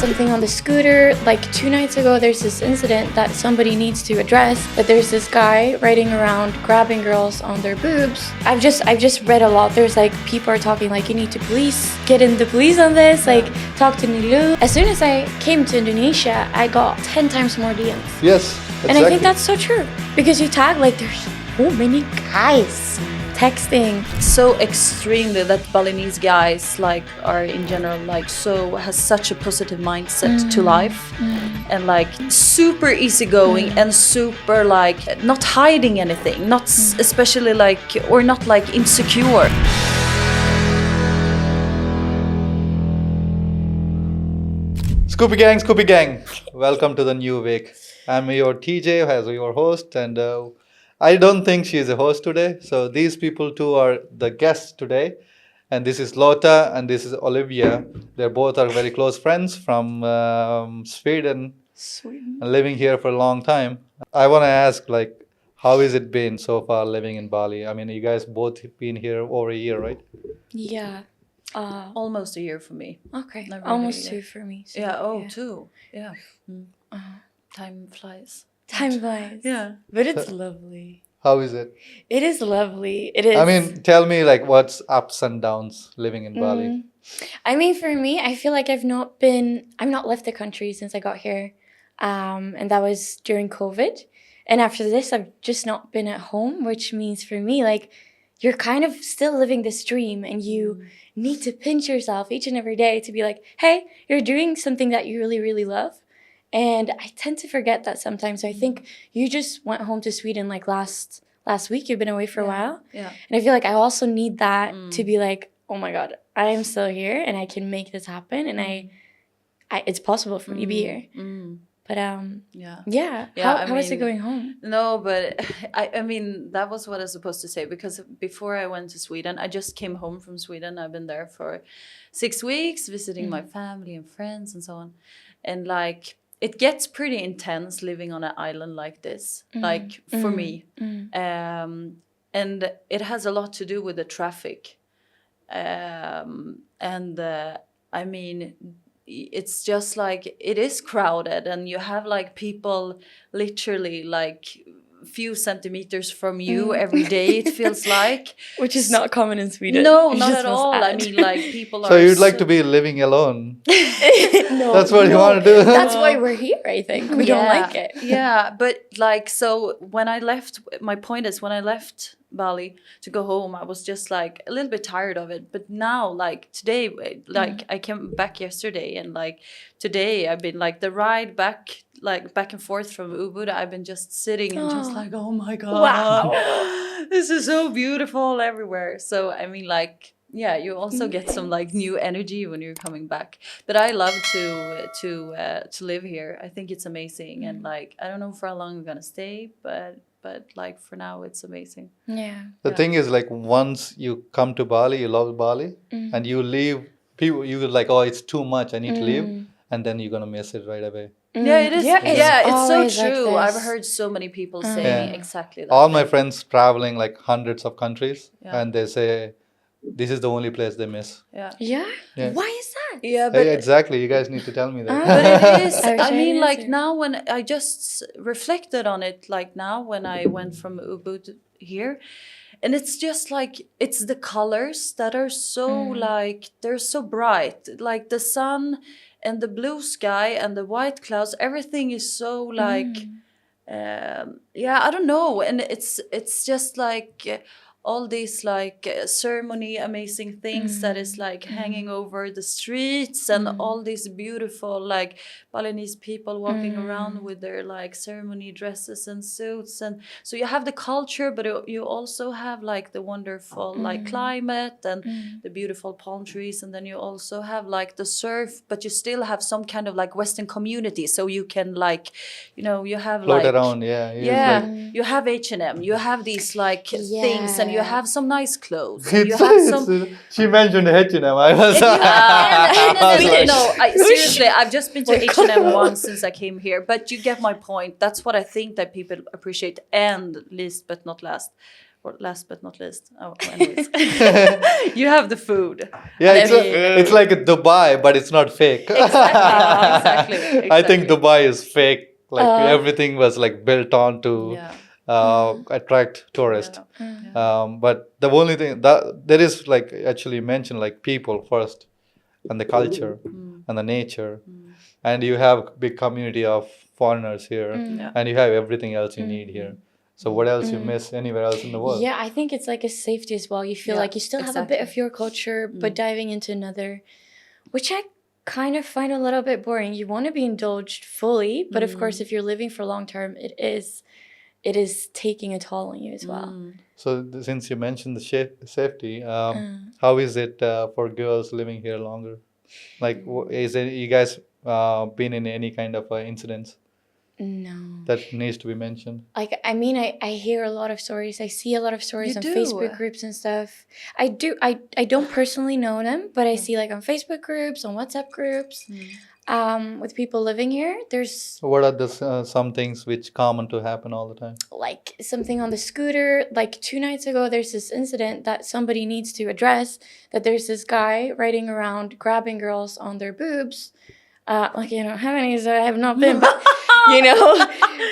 something on the scooter. Like 2 nights ago, there's this incident that somebody needs to address. That there's this guy riding around grabbing girls on their boobs. I've just read a lot. There's like people are talking like you need to get in the police on this. Like talk to Nilu. As soon as I came to Indonesia, I got 10 times more DMs. Yes, exactly. And I think that's so true because you tag like there's so many guys texting. So extremely that Balinese guys like are in general like so has such a positive mindset to life and like super easygoing and super like not hiding anything, not especially like or not like insecure. Scoopy gang, welcome to the new week. I'm your TJ as your host, and I don't think she is a host today. So these people two are the guests today, and this is Lotta and this is Olivia. They both are very close friends from Sweden, and living here for a long time. I want to ask, like, how has it been so far living in Bali? I mean, you guys both been here over a year, right? Yeah. Almost a year for me. Okay. Not really, Almost yeah. 2 for me. So, Yeah. Oh, 2. Yeah. Time flies. Time flies. Yeah. But it's lovely. How is it? It is lovely. It is. I mean, tell me, like, what's ups and downs living in Bali? I mean, for me, I feel like I've not left the country since I got here. And that was during COVID. And after this, I've just not been at home, which means for me, like, you're kind of still living this dream and you need to pinch yourself each and every day to be like, hey, you're doing something that you really, really love. And I tend to forget that sometimes. So I think you just went home to Sweden like last week. You've been away for a while. Yeah. And I feel like I also need that to be like, oh my God, I am still here and I can make this happen. And I it's possible for me to be here. But how is it going home? No, but I mean that was what I was supposed to say because before I went to Sweden, I just came home from Sweden. I've been there for 6 weeks, visiting my family and friends and so on. And like it gets pretty intense living on an island like this, like for me. And it has a lot to do with the traffic. I mean, it's just like it is crowded and you have like people literally like few centimeters from you every day it feels like, which is not common in Sweden. No, not at all. I mean like people are so you'd like to be living alone. No, that's what you want to do. That's why we're here. I think we don't like it. Yeah, but like so when I left, my point is when I left Bali to go home, I was just like a little bit tired of it. But now, like today, like I came back yesterday, and like today, I've been like the ride back, like back and forth from Ubud. I've been just sitting and just like, oh my God, wow, this is so beautiful everywhere. So I mean, like, yeah, you also get some like new energy when you're coming back. But I love to live here. I think it's amazing, and like I don't know for how long I'm gonna stay, but like for now it's amazing. Yeah. The thing is, like, once you come to Bali, you love Bali, and you leave, people, you like, oh, it's too much, I need to leave, and then you're gonna miss it right away. Yeah, it is. Yeah, it's so always true. like I've this. heard so many people saying exactly that. All my friends traveling like hundreds of countries, Yeah. and they say this is the only place they miss. Yeah. Yeah? Yeah. Why is that? Yeah, but Hey, exactly. You guys need to tell me that. but it is. I wish I I mean, had like answered. now when I just reflected on it, like now when I went from Ubud here, and it's just like it's the colors that are so like they're so bright, like the sun and the blue sky and the white clouds. Everything is so like, I don't know, and it's just like. All these like ceremony amazing things that is like hanging over the streets and all these beautiful like Balinese people walking around with their like ceremony dresses and suits, and so you have the culture but you also have like the wonderful like climate and the beautiful palm trees, and then you also have like the surf, but you still have some kind of like Western community, so you can like you have Float like around, you have H&M, you have these like things, and you have some nice clothes. And you It's, have some. she mentioned H&M. I was. Seriously, I've just been to H&M once since I came here, but you get my point. That's what I think that people appreciate, and least but not last, last but not least. Oh, anyways, you have the food. Yeah, I mean- it's like a Dubai, but it's not fake. Exactly. I think Dubai is fake. Like Uh. everything was like built on to Yeah. attract tourists. Yeah. But the only thing that there is like actually mentioned like people first, and the culture and the nature, and you have big community of foreigners here, Yeah. and you have everything else you need here. So what else you miss anywhere else in the world? Yeah, I think it's like a safety as well. You feel Yeah, like you still have a bit exactly. of your culture, but diving into another, which I kind of find a little bit boring. You want to be indulged fully, but of course, if you're living for long term, it is taking a toll on you as well. So since you mentioned the safety, how is it for girls living here longer? Like, is it you guys been in any kind of incidents No. that needs to be mentioned? Like, I mean, I hear a lot of stories. I see a lot of stories You on do? Facebook groups and stuff. I do. I don't personally know them, but I see like on Facebook groups, on WhatsApp groups, with people living here. There's What are the some things which common to happen all the time? like something on the scooter. Like 2 nights ago, there's this incident that somebody needs to address. That there's this guy riding around grabbing girls on their boobs. Like, you don't have any, so I have not been, but you know,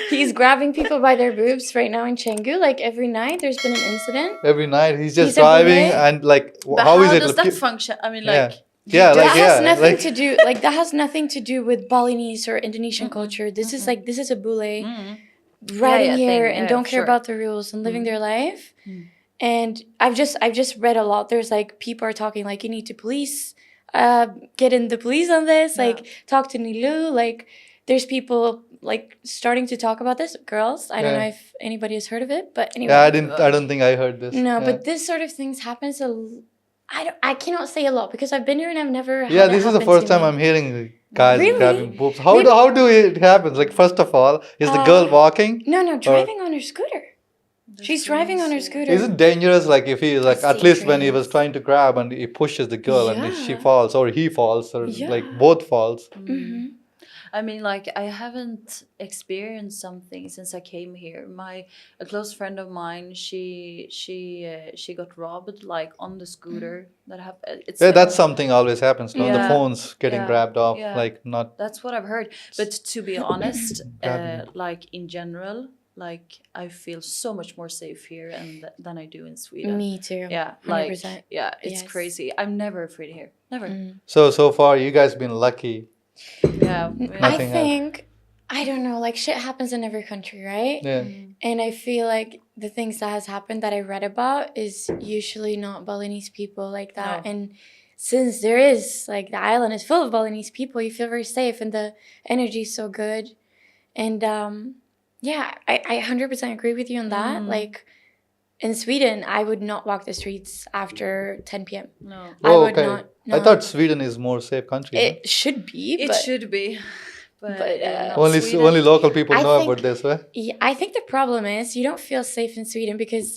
he's grabbing people by their boobs right now in Canggu. Like every night, there's been an incident. Every night he's just He's a driving boy. and like But how is it? does that function? I mean, like. Yeah, That like has nothing like to do. Like that has nothing to do with Balinese or Indonesian culture. This is like a bule riding here and don't care about the rules and living their life. And I've just read a lot. There's like people are talking like you need to police, get in the police on this. Like talk to Nilu. Like there's people like starting to talk about this. Girls, I don't know if anybody has heard of it, but anyway. Yeah, I don't think I heard this. No, Yeah. but this sort of things happens I cannot say a lot because I've been here and I've never had Yeah, it this is the happen first to time me. I'm hearing guys Really? grabbing boobs. How do it happen? Like first of all, is the girl walking? No, driving on her scooter. She's driving on her scooter. Is it dangerous? Like if he like It's at least when he was dangerous. trying to grab and he pushes the girl and she Yeah. falls or he falls or like both falls. I mean, like I haven't experienced something since I came here. A close friend of mine, she got robbed like on the scooter. That happened. Yeah, that's something always happens. No, the Yeah. phones getting Yeah. grabbed off. Yeah. Like not. That's what I've heard. But to be honest, Grabbing. like in general, like I feel so much more safe here than I do in Sweden. Me too. Yeah, like 100%. yeah, it's Yes. crazy. I'm never afraid here. Never. So far you guys been lucky. Yeah. I Nothing think I don't know, like shit happens in every country, right? Yeah. And I feel like the things that has happened that I read about is usually not Balinese people like that. No. And since there is like the island is full of Balinese people, you feel very safe and the energy is so good. And yeah, I 100% agree with you on that. Like in Sweden, I would not walk the streets after 10 p.m. No. I Oh, would okay. not. I No. thought Sweden is more safe country. no? It should be. It but should be. But, not Only Sweden. only local people I know think- about this, right? Yeah, I think the problem is you don't feel safe in Sweden because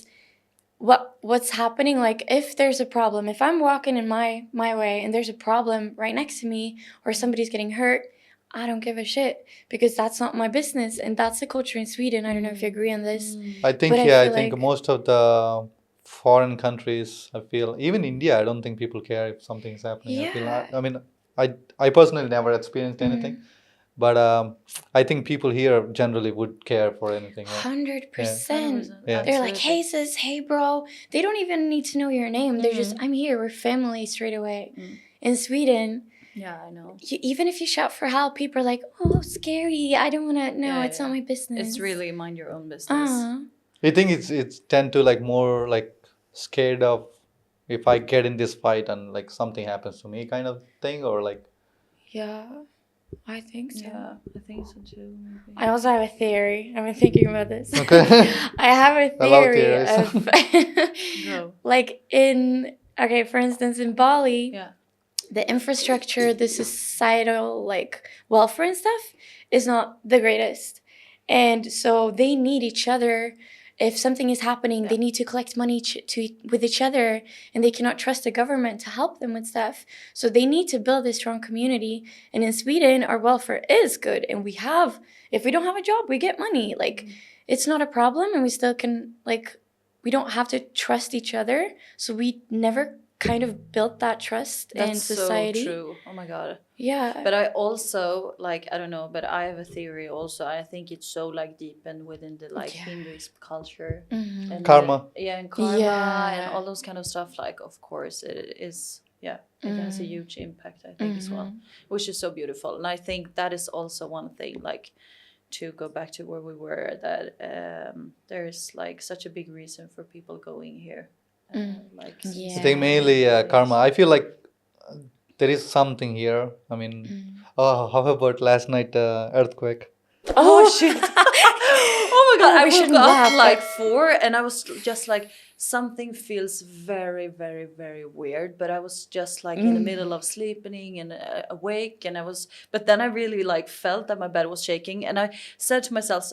what's happening, like if there's a problem, if I'm walking in my way and there's a problem right next to me or somebody's getting hurt, I don't give a shit because that's not my business. And that's the culture in Sweden. I don't know if you agree on this. I think But I I feel think like- most of the foreign countries, I feel even India, I don't think people care if something's happening. Yeah. I mean, I personally never experienced anything, but I think people here generally would care for anything. Yeah. 100%. Yeah. They're like, hey sis, hey bro. They don't even need to know your name. They're just, I'm here. We're family straight away. In Sweden, Yeah, I know. even if you shout for help, people are like, oh, scary. I don't want to. No, Yeah, it's not my business. It's really mind your own business. I think it's tend to like more like scared of if I get in this fight and like something happens to me kind of thing or like Yeah, I think so. Yeah, I think so too. Maybe. I also have a theory. I've been thinking about this. Okay. I have a I love theory theories. of No. like for instance, in Bali, Yeah. the infrastructure, the societal like welfare and stuff is not the greatest. And so they need each other. If something is happening, they need to collect money with each other, and they cannot trust the government to help them with stuff. So they need to build a strong community. And in Sweden, our welfare is good, and if we don't have a job, we get money. Like it's not a problem, and we still can we don't have to trust each other. So we never kind of built that trust in That's society. so true. Oh my God. Yeah. But I also like, I don't know, but I have a theory also. I think it's so like deepened within the like Hinduist culture and Karma. and karma Yeah. and all those kind of stuff. Like, of course, it is. Yeah, it has a huge impact, I think, as well, which is so beautiful. And I think that is also one thing, like, to go back to where we were, that there's like such a big reason for people going here. Like, Yeah. I think mainly karma. I feel like there is something here. I mean, how about last night earthquake? oh shit. Oh my God, Oh, I we woke shouldn't up laugh, like but- 4 and I was just like, something feels very, very, very weird. But I was just like in the middle of sleeping and awake, and but then I really like felt that my bed was shaking, and I said to myself,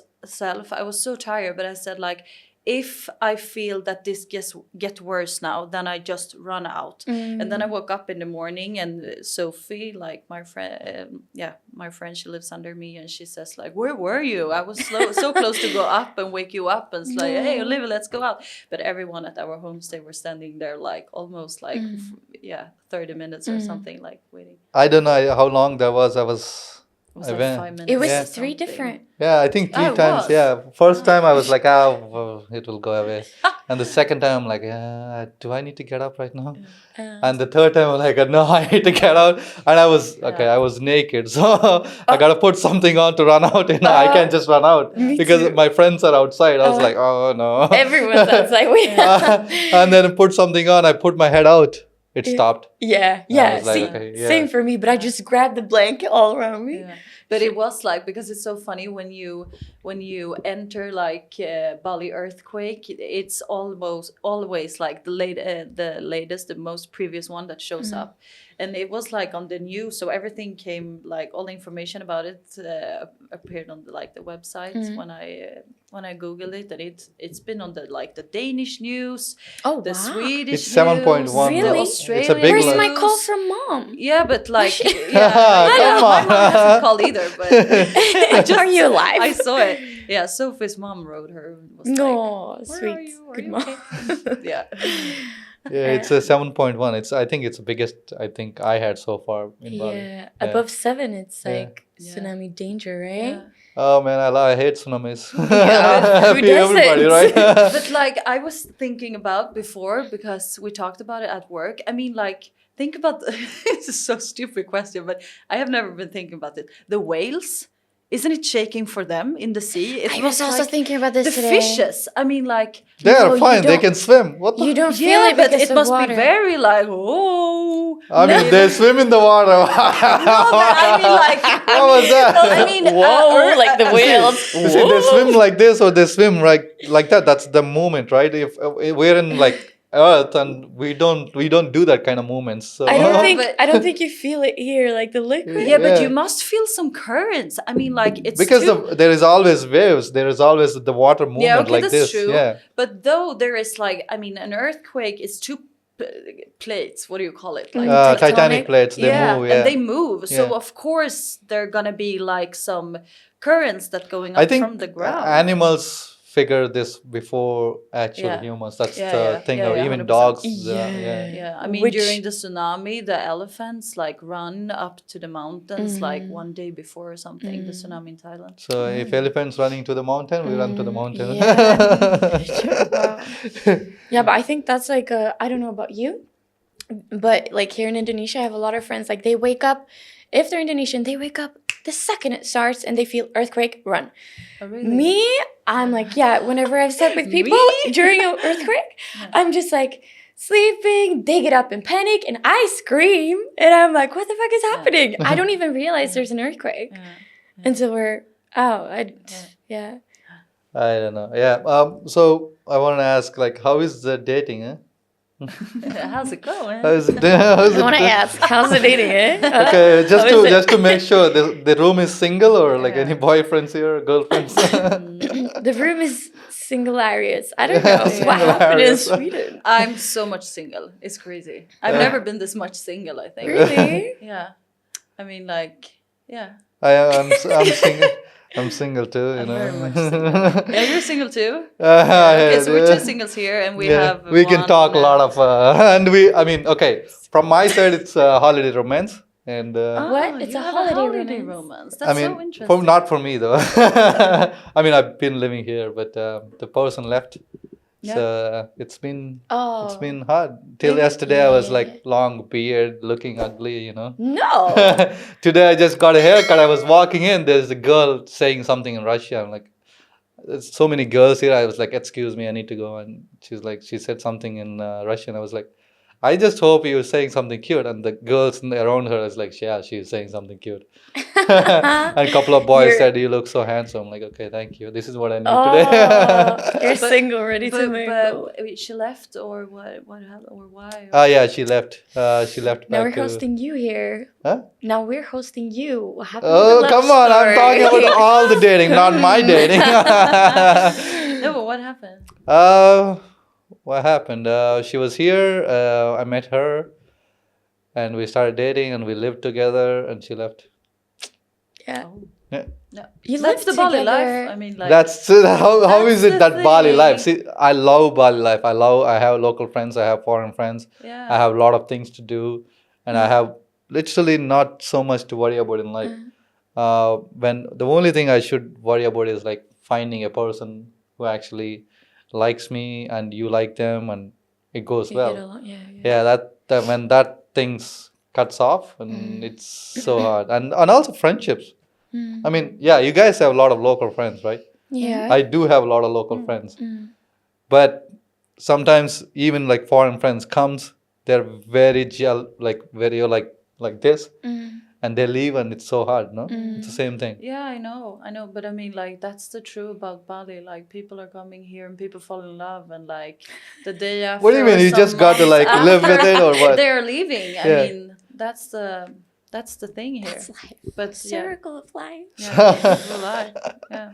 I was so tired, but I said like, if I feel that this get worse now, then I just run out. And then I woke up in the morning, and Sophie, like my friend, my friend, she lives under me, and she says like, "Where were you? I was so close to go up and wake you up." And it's like, "Hey, Olivia, let's go out." But everyone at our homestay were standing there like almost like 30 minutes or something, like waiting. I don't know how long that was. It was I like went- 5 minutes. It was or 3 something. different. Yeah, I think 3 it times. was. Yeah, first time I was like, well, it will go away. And the second time I'm like, do I need to get up right now? And the third time I'm like, no, I need to get out. And I was I was naked, so I gotta put something on to run out, and I can't just run out because too. my friends are outside. I was like, oh no. Everyone's outside. And then put something on. I put my head out. It stopped. Yeah. I was like, See, okay, yeah. same for me, but I just grabbed the blanket all around me. Yeah. But it was like, because it's so funny when you enter like Bali earthquake, it's always like the latest, the most previous one that shows up, and it was like on the news, so everything came, like all the information about it appeared on the websites when I googled it, and it's been on the Danish news, Oh, the wow. Swedish It's 7.1 news, though. the Really? Australian It's a big Where's one. my news. call from mom? Yeah, but like, Come my mom on. hasn't called either. But Are you alive? I saw it. Yeah, Sophie's mom wrote her. And was No, like, "Where sweet. are you? Are Good you mom. okay?" Yeah. Yeah, it's a 7.1. I think it's the biggest I think I had so far in Bali. Yeah, above 7, it's Yeah. like tsunami danger, right? Yeah. Oh man, I hate tsunamis. Who Everybody, doesn't? right? But like I was thinking about before, because we talked about it at work. I mean, like, think about this is so stupid question, but I have never been thinking about it. The whales, isn't it shaking for them in the sea? It I was also like thinking about this the today. fishes. I mean, like, They are No, you fine. They don't- can swim. What the? You don't feel yeah, it but because it of must water. be very like, oh. I mean, they swim in the water. No, but I mean, like, What was that? I mean, Whoa, like the whales. You see, they swim like this or they swim like that. That's the movement, right? If we're in like Earth and we don't do that kind of movements. So I don't think but- I don't think you feel it here, like the liquid. Yeah, but Yeah. you must feel some currents. I mean, like, it's because too... there is always waves. There is always the water movement Yeah, okay, like that's this. true. Yeah. But though there is like, I mean, an earthquake is two plates. What do you call it? Like, Titanic plates. They move. Yeah. and they move. So Yeah. of course there gonna be like some currents that going I up think from the ground. animals figure this before actual Yeah. humans. That's Yeah, the yeah, thing. yeah, Or yeah, even 100%. dogs. Yeah. Yeah, I mean, Which- during the tsunami, the elephants like run up to the mountains like one day before or something. The tsunami in Thailand. So if elephants running to the mountain, we run to the mountain. Wow. Yeah, but I think that's like I don't know about you, but like here in Indonesia, I have a lot of friends. Like they wake up, if they're Indonesian, they wake up the second it starts and they feel earthquake, run. Oh, really? Me, I'm like, yeah, whenever I've sat with people Me? during an earthquake, I'm just like sleeping. They get up in panic and I scream and I'm like, what the fuck is happening? I don't even realize there's an earthquake until we're out. Yeah. I don't know. Yeah. So I want to ask, like, how is the dating? Eh? How's it going? How is it? How is I want to it? ask, how's the dating, eh? Okay, How is it? just to make sure the room is single or like any boyfriends here, girlfriends. The room is singularious. I don't know what happened in Singularious. Sweden. I'm so much single. It's crazy. I've never been this much single, I think. Really? Yeah. I mean, like, yeah. I'm single. I'm single too, you I'm know. very much single. Yeah, you're single too. Okay, Yeah, so we're two singles here, and we yeah. have We can one. talk a lot of, I mean, okay, from my side, it's holiday romance. And What? Oh, It's you a have a holiday holiday romance? romance. I That's mean, so interesting. not for me though. I mean, I've been living here, but the person left. Yeah. So it's Oh. been hard. Till yesterday, I was like long beard, looking ugly, you know. No. Today, I just got a haircut. I was walking in. There's a girl saying something in Russia. I'm like, there's so many girls here. I was like, excuse me, I need to go. And she said something in Russian. I was like, I just hope you're saying something cute. And the girls around her is like, yeah, she's saying something cute. And a couple of boys said, you look so handsome. I'm like, okay, thank you. This is what I need Oh, today. you're single, ready to mingle. But she left, or what? What happened, or why? Ah, yeah, she left. She left Now back we're to. hosting you here. Huh? Now we're hosting you. What happened Oh, with the love come on. I'm story? talking about all the dating, not my dating. No, but what happened? What happened? She was here. I met her, and we started dating, and we lived together, and she left. Yeah. Oh. Yeah. No. You That's lived the Bali together. life. I mean, like That's how is That's it the that Bali life? thing. See, I love Bali life. I have local friends. I have foreign friends. I yeah. have a lot of things to do, and I have literally not so much to worry about in life. When the only thing I should worry about is like finding a person who actually likes me and you like them and it goes You get well. along. Yeah. Yeah, that when that things cuts off and it's so hard. And also friendships. I mean, yeah, you guys have a lot of local friends, right? Yeah. I do have a lot of local friends. But sometimes even like foreign friends comes, they're very very like this and they leave and it's so hard, no? It's the same thing. Yeah, I know, but I mean, like, that's the true about Bali. Like, people are coming here and people fall in love, and like the day after. What do you mean? or You some just got to months like live with it or what? They're leaving. I Yeah. mean, that's the thing here. That's life. But Circle of life. yeah, it's a lie. Yeah.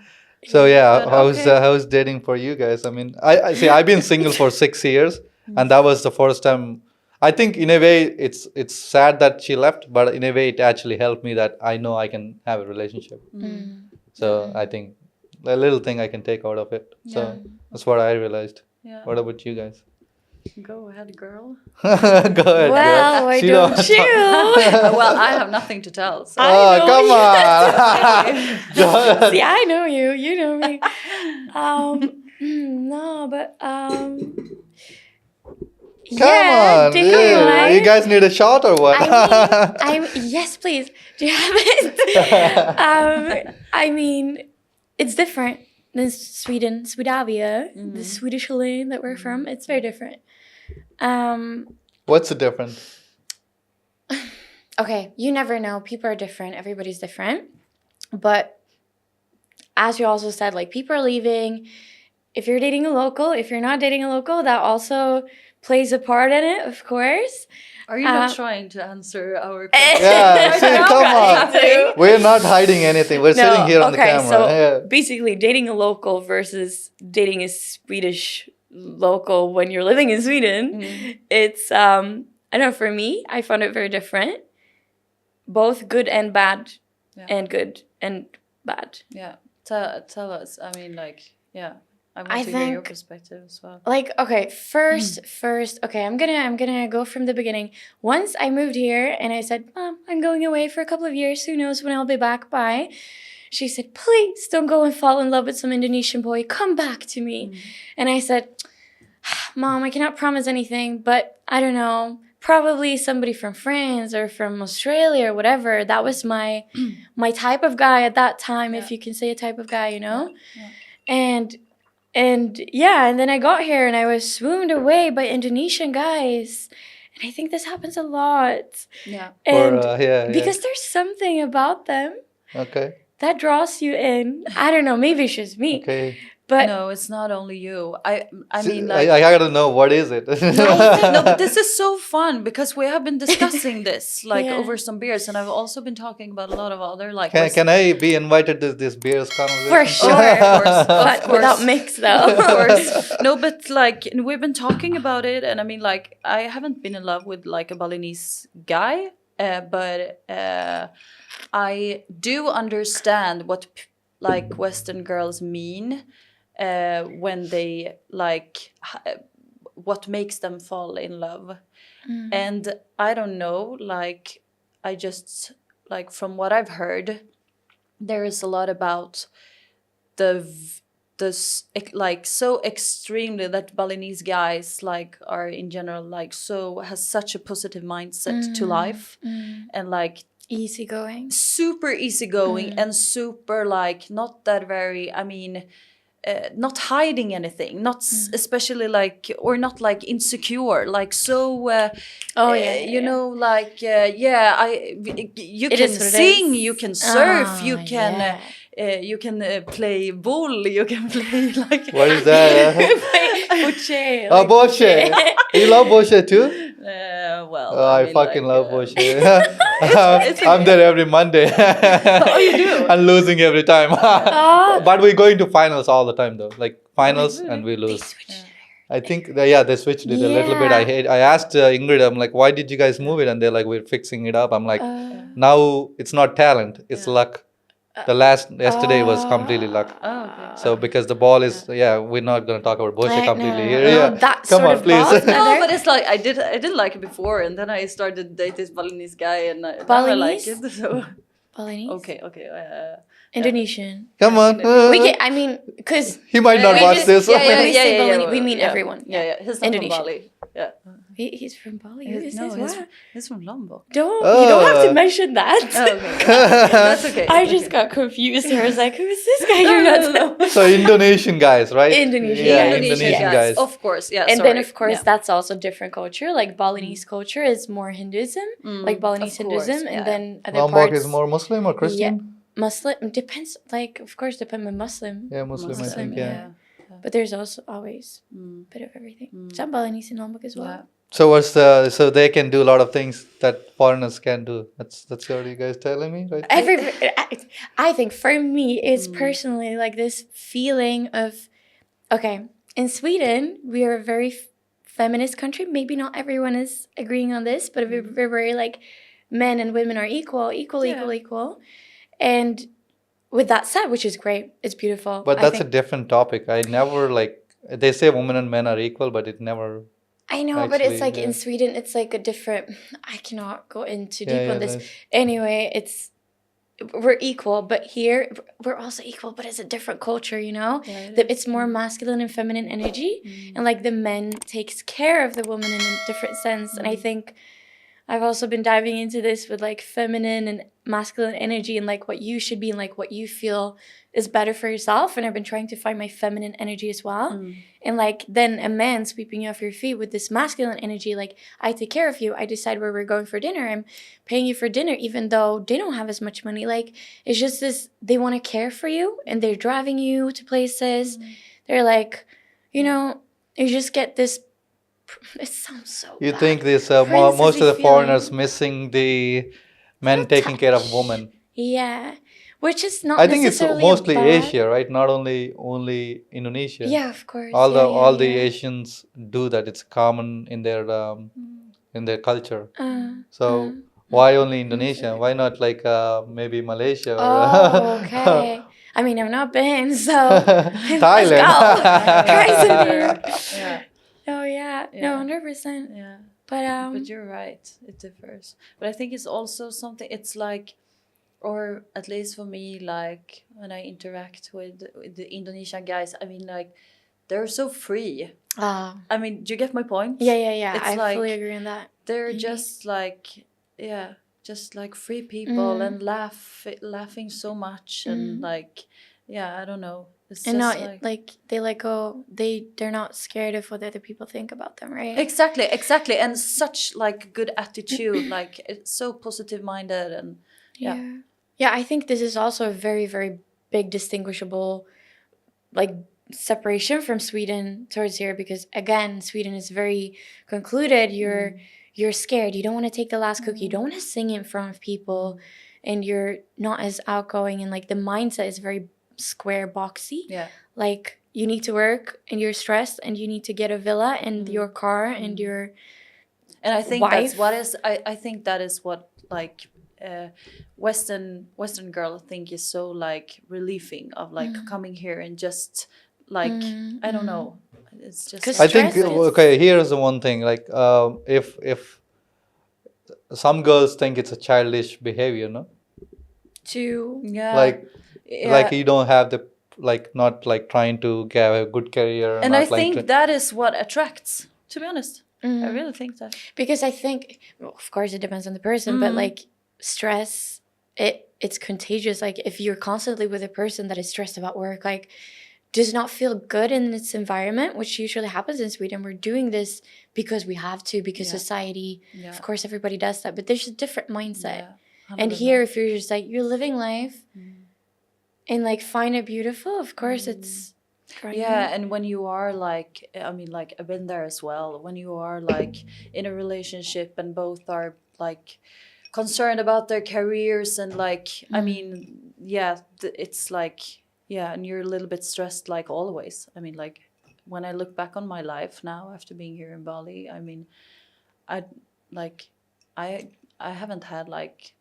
So yeah, But how's okay. how's dating for you guys? I mean, I see. I've been single for 6 years, and that was the first time. I think in a way it's sad that she left, but in a way it actually helped me that I know I can have a relationship. So I think a little thing I can take out of it. So that's what I realized. Yeah. What about you guys? Go ahead, girl. Go ahead, Well, girl. why She don't you? Well, I have nothing to tell. So. Oh, know come you. on. Go ahead. See, I know you. You know me. No, but Come yeah, on. dating Yeah. life. You guys need a shot or what? Yes, please. Do you have it? I mean, it's different than Sweden, Swedavia, the Swedish land that we're from. It's very different. What's the difference? Okay, you never know. People are different. Everybody's different. But as you also said, like, people are leaving. If you're dating a local, if you're not dating a local, that also plays a part in it, of course. Are you not trying to answer our question? Yeah, see, come on. Trying. We're not hiding anything. We're sitting here on the camera. So Yeah. basically, dating a local versus dating a Swedish local when you're living in Sweden, it's I don't know. For me, I found it very different. Both good and bad, and good and bad. Yeah, tell us. I mean, like, yeah, I want I to hear your think- perspective as well. Like, okay, first, okay, I'm gonna go from the beginning. Once I moved here and I said, Mom, I'm going away for a couple of years. Who knows when I'll be back? Bye. She said, please don't go and fall in love with some Indonesian boy. Come back to me. And I said, Mom, I cannot promise anything, but I don't know. Probably somebody from France or from Australia or whatever. That was my type of guy at that time, if you can say a type of guy, you know? Yeah. And then I got here and I was swooned away by Indonesian guys. And I think this happens a lot. Yeah. And Yeah. because there's something about them Okay. that draws you in. I don't know, maybe it's just me. Okay. But No, it's not only you. I See, mean, like, I gotta know what is it. no, but this is so fun because we have been discussing this like Yeah. over some beers, and I've also been talking about a lot of other like. Can I be invited to this beers conversation? for sure. Of course. Without mix, though. Of course. No, but like we've been talking about it, and I mean, like, I haven't been in love with like a Balinese guy, but I do understand what like Western girls mean when they like what makes them fall in love. And I don't know, like I just like from what I've heard, there is a lot about like so extremely that Balinese guys like are in general like so has such a positive mindset to life and like Easygoing. super easygoing and super like not that very, I mean, not hiding anything, not especially like, or not like insecure, like so you know, like you It can is what it sing, is. you can surf, you Yeah. can play bull, you can play like What is that? Boche. Oh, Boshe. You love Boshe too? well, Oh, I mean, fucking like, love Boshe. it's I'm okay. there every Monday. Oh, you do? I'm losing every time. Ah. But we're going to finals all the time though. Like finals and we They lose. switched it. I think they switched it a little bit. Yeah. I asked Ingrid, I'm like, why did you guys move it? And they're like, we're fixing it up. I'm like, now it's not talent, it's luck. The yesterday was completely luck. Oh, okay. So because the ball is we're not gonna talk about Boshe completely here. No, Yeah, that come sort on, of please. ball. No, but it's like I didn't like it before, and then I started date this Balinese guy, and now I like Balinese? it. So Balinese? okay. Indonesian. Come on. We get, I mean, because He might not we watch just- this. yeah, when we say yeah, Balinese, yeah, we mean yeah. everyone. Yeah. He's not Indonesian. from Bali. Yeah. He's from Bali. Who is No, this? What? he's from Lombok. You don't have Oh. to mention that. Oh, okay. That's okay. I it's just okay. got confused. I was like, who is this guy? You're not. So Indonesian guys, right? Indonesian Yeah, guys, Indonesian yes. guys. Of course, yeah. And then, of course, yeah. that's also different culture. Like Balinese culture is more Hinduism, like Balinese of course, Hinduism, yeah. and then other Lombok parts. is more Muslim or Christian? Muslim depends. Like, of course, depend on Muslim. Yeah, Muslim, I think, yeah. But there's also always a bit of everything. Some Balinese in Lombok as well. Yeah. So so they can do a lot of things that foreigners can do. That's what you guys telling me, right? I think for me, it's personally like this feeling of, okay, in Sweden, we are a very feminist country. Maybe not everyone is agreeing on this, but we're very like men and women are equal. And with that said, which is great, it's beautiful. But that's a different topic. I never they say women and men are equal, but it never. I know, but it's like yeah. in Sweden, it's like a different. I cannot go into deep on this. Nice. Anyway, we're equal, but here we're also equal, but it's a different culture, you know. It's more masculine and feminine energy, and like the men takes care of the woman in a different sense. And I think I've also been diving into this with like feminine and masculine energy and like what you should be and like what you feel is better for yourself. And I've been trying to find my feminine energy as well. And like then a man sweeping you off your feet with this masculine energy, like I take care of you. I decide where we're going for dinner. I'm paying you for dinner, even though they don't have as much money. Like it's just this, they want to care for you and they're driving you to places. They're like, you know, you just get this. It sounds so You bad. think this most of the Princessy foreigners feeling. missing the men taking care of women? Yeah, which is not I think it's necessarily mostly bad. Asia, right? Not only Indonesia. Yeah, of course. All the yeah. Asians do that. It's common in their culture. So why only Indonesia? Why not like maybe Malaysia or Oh, okay. I mean, I've not been, so Thailand? Let's go. Try something. Yeah. Oh yeah, no, 100%. Yeah. But you're right. It differs. But I think it's also something. It's like, or at least for me, like when I interact with the Indonesian guys, I mean, like they're so free. I mean, do you get my point? Yeah. It's I like, fully agree on that. They're just like, just like free people and laughing so much and like, I don't know. It's And just not like they let go. They're not scared of what other people think about them, right? Exactly, and such like good attitude, like it's so positive minded and Yeah, I think this is also a very, very big distinguishable like separation from Sweden towards here, because again, Sweden is very concluded. You're scared. You don't want to take the last cookie. You don't want to sing in front of people, and you're not as outgoing, and like the mindset is very square boxy. Like you need to work and you're stressed and you need to get a villa and your car and your I think wife. that's what is I think that is what like Western girl think is so like relieving of like coming here and just like I don't know. It's just 'Cause I like, think stress is- okay. Here's the one thing. Like, if some girls think it's a childish behavior, no, to yeah, like yeah. you don't have the like not like trying to get a good career, And I not like think that is what attracts. To be honest, I really think that. because I think, well, of course, it depends on the person, but like stress, it's contagious. Like if you're constantly with a person that is stressed about work, like does not feel good in its environment, which usually happens in Sweden. We're doing this because we have to, because Yeah. society, Yeah. of course, everybody does that. But there's a different mindset. Yeah, And 100%. here, if you're just like you're living life and like find it beautiful, of course, it's Yeah, and when you are like, I mean, like I've been there as well. When you are like in a relationship and both are like concerned about their careers and like, I mean, yeah, it's like, yeah, and you're a little bit stressed like always. I mean, like when I look back on my life now after being here in Bali, I mean, I like, I haven't had like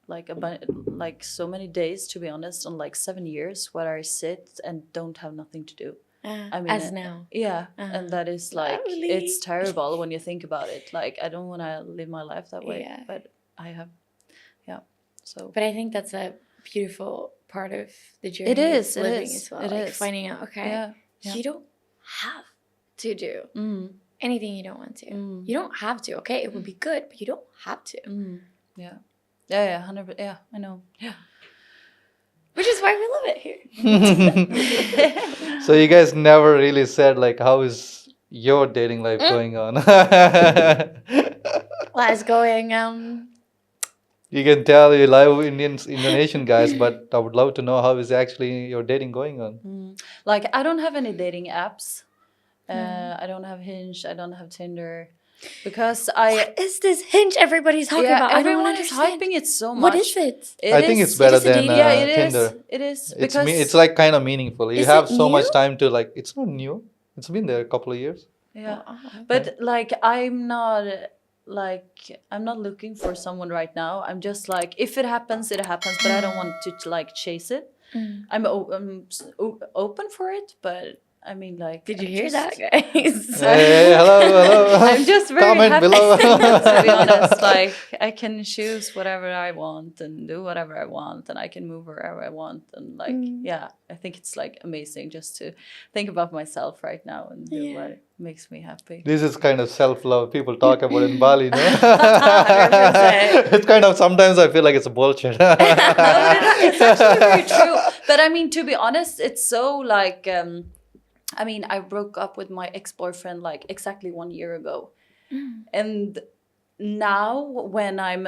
so many days, to be honest, on like 7 years where I sit and don't have nothing to do. I mean, as now. yeah, and that is like Lovely. it's terrible when you think about it. Like I don't want to live my life that way, Yeah. but I have, yeah. So But I think that's a beautiful part of the journey. it is, of it living is, as well. it like is. finding out, okay, Yeah, yeah. you don't have to do anything you don't want to. You don't have to. Okay, it would be good, but you don't have to. Yeah, yeah, yeah, 100%. Yeah, I know. Yeah. Which is why we love it here. So you guys never really said like how is your dating life going on? Well, it's going. You can tell you live Indonesian guys, but I would love to know how is actually your dating going on. Like I don't have any dating apps. I don't have Hinge. I don't have Tinder, because What is this Hinge everybody's talking about? I don't everyone is understand. hyping it so much. What is it? I think it's better It is a than dating- Yeah, it is. Tinder. It is It's because it's like kind of meaningful. You Is have it so much new? time to like. It's not new. It's been there a couple of years. yeah. Oh, But like I'm not looking for someone right now. I'm just like if it happens, it happens. But I don't want to like chase it. I'm open for it, but I mean like. Did you I'm hear just- that, guys? Hey, hello. I'm just very Comment happy. below. To be honest, like I can choose whatever I want and do whatever I want, and I can move wherever I want, and like yeah, I think it's like amazing just to think about myself right now and do what makes me happy. This is kind of self-love people talk about in Bali, no? 100%. It's kind of sometimes I feel like it's bullshit. No, it's actually very true. But I mean, to be honest, it's so like I mean, I broke up with my ex-boyfriend like exactly 1 year ago. And now when I'm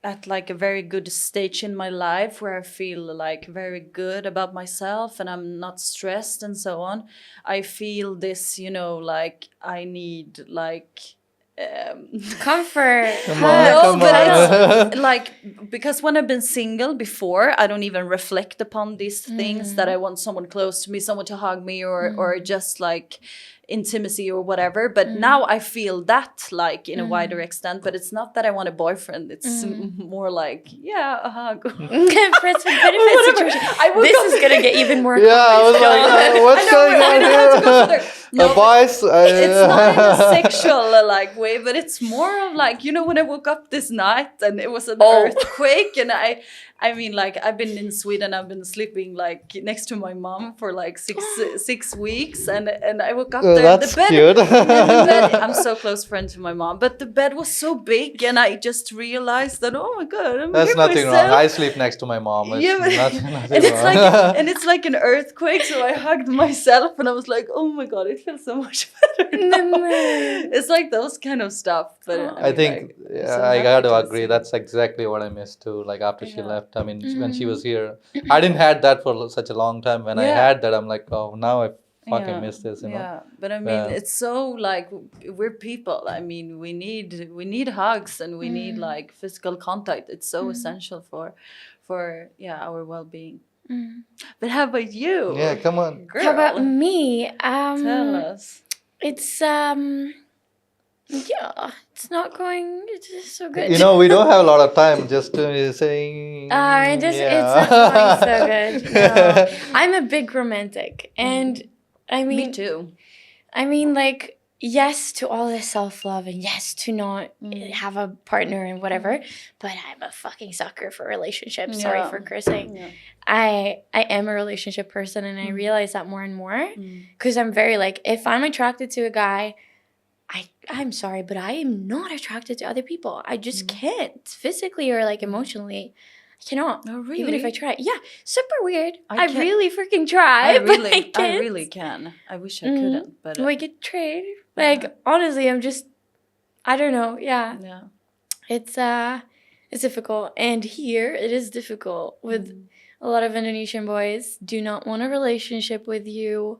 at like a very good stage in my life where I feel like very good about myself and I'm not stressed and so on, I feel this, you know, like I need like Comfort. Come on, no, come but on. it's like because when I've been single before, I don't even reflect upon these things that I want someone close to me, someone to hug me, or just like intimacy or whatever. But now I feel that like in a wider extent. But it's not that I want a boyfriend. It's more like a hug. Friends with benefits situation. I woke This up- is gonna get even more. Yeah, I was like, what's going on here? No, Boys, it's not in a sexual like way, but it's more of like, you know, when I woke up this night and it was an earthquake, and I mean, like I've been in Sweden, I've been sleeping like next to my mom for like six weeks, and I woke up there. that's the bed, cute. the bed, I'm so close friend to my mom, but the bed was so big, and I just realized that oh my god, I'm That's here nothing myself. wrong. I sleep next to my mom. It's Yeah, but- nothing And it's wrong. like and it's like an earthquake, so I hugged myself and I was like, oh my god, it feels so much better now. It's like those kind of stuff. But I think like, yeah, so I happy got to to agree. see. That's exactly what I missed too. Like after she Yeah. left, I mean, when she was here, I didn't had that for such a long time. When I Yeah. had that, I'm like, oh, now I fucking miss this. You know. Yeah, but I mean, Yeah. it's so like we're people. I mean, we need hugs and we need like physical contact. It's so essential for our well-being. But how about you? Yeah, come on. Girl, How about me? tell us. It's Yeah, it's not going. It's just so good. You know, we don't have a lot of time just to saying. It's not going so good. No, Yeah. I'm a big romantic, and I Me mean, too. like, yes to all this self love, and yes to not have a partner and whatever. But I'm a fucking sucker for relationships. Sorry Yeah. for cursing. Yeah. I am a relationship person, and I realize that more and more because I'm very like, if I'm attracted to a guy, I'm sorry, but I am not attracted to other people. I just can't physically or like emotionally. I cannot. Oh, Even if I really? try. Yeah, super weird. I I can't- really freaking try, I but I really, I can't. really can. I wish I couldn't, but We get trade. Like honestly, I'm just. I don't know. Yeah, yeah. it's difficult, and here it is difficult with a lot of Indonesian boys do not want a relationship with you.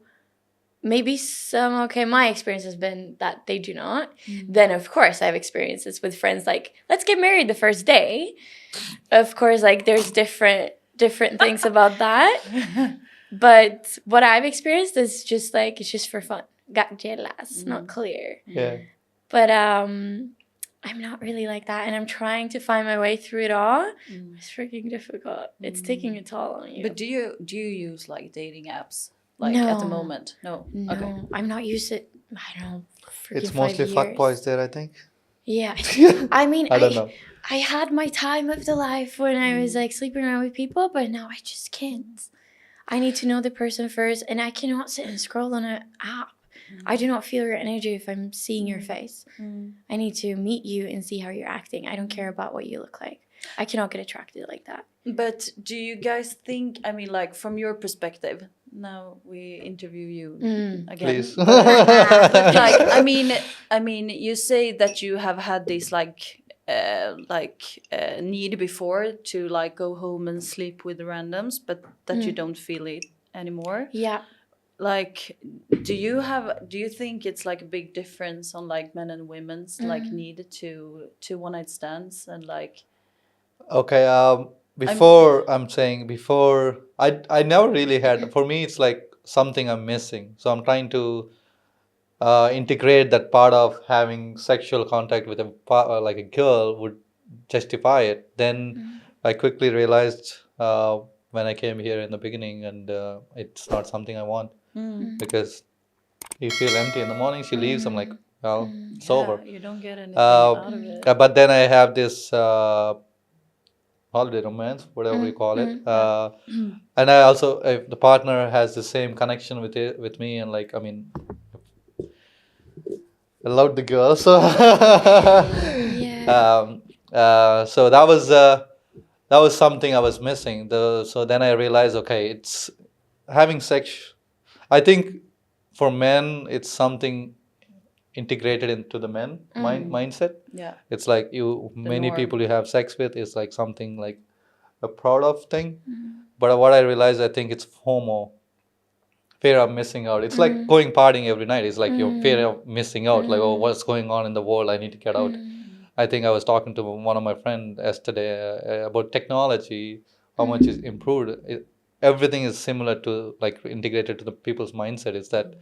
Maybe some, okay, my experience has been that they do not. Then, of course, I have experiences with friends like, let's get married the first day. Of course, like, there's different things about that. But what I've experienced is just like, it's just for fun. Got jealous, not clear. Yeah. But I'm not really like that. And I'm trying to find my way through it all. It's freaking difficult. It's taking a toll on you. But do you use like dating apps? Like at the No. moment? No. No, Okay. I'm not used to. I don't know. It's Freaking mostly 5 fuck years. boys there, I think. Yeah, I mean, I don't know. I had my time of the life when I was like sleeping around with people, but now I just can't. I need to know the person first, and I cannot sit and scroll on an app. I do not feel your energy if I'm seeing your face. I need to meet you and see how you're acting. I don't care about what you look like. I cannot get attracted like that. But do you guys think? I mean, like from your perspective. Now we interview you again. Please. Like I mean, you say that you have had this need before to like go home and sleep with randoms, but that you don't feel it anymore. Yeah. Like, do you think it's like a big difference on like men and women's like need to one night stands and like? Okay. Before I never really had. For me, it's like something I'm missing. So I'm trying to integrate that part of having sexual contact with like a girl would justify it. Then I quickly realized when I came here in the beginning, and it's not something I want because you feel empty in the morning. She leaves. I'm like, well, it's over. You don't get anything out of it. But then I have this holiday romance, whatever you call it. And I also, if the partner has the same connection with me, and like, I mean, I loved the girl, so so that was something I was missing. So then I realized, okay, it's having sex. I think for men, it's something integrated into the men mindset. Yeah. It's like many norm. people you have sex with is like something like a proud of thing. But what I realized, I think it's fear of missing out. It's like going partying every night. It's like your fear of missing out. Like, oh, what's going on in the world? I need to get out. I think I was talking to one of my friends yesterday about technology, how much is improved. Everything is similar to like integrated to the people's mindset. Is that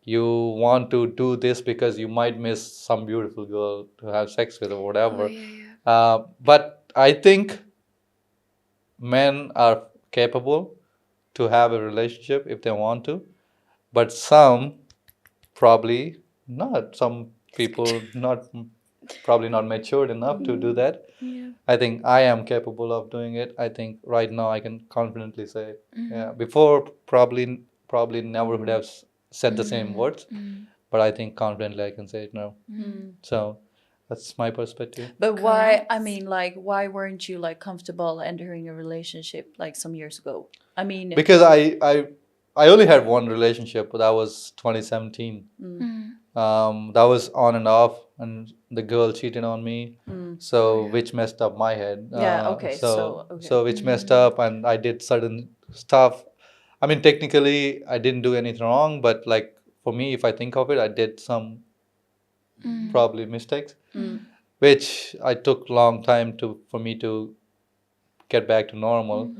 you want to do this because you might miss some beautiful girl to have sex with or whatever. But I think men are capable to have a relationship if they want to, but some probably not. Some people probably not matured enough to do that. I think I am capable of doing it. I think right now I can confidently say, yeah. Before probably never would have said the same words, but I think confidently I can say it now. So that's my perspective. But why? I mean, like, why weren't you like comfortable entering a relationship like some years ago? I mean, Because I only had one relationship, but that was 2017. That was on and off, and the girl cheated on me, so which messed up my head. Yeah, okay, So which messed up, and I did certain stuff. I mean, technically, I didn't do anything wrong, but like for me, if I think of it, I did some probably mistakes, which I took long time for me to get back to normal,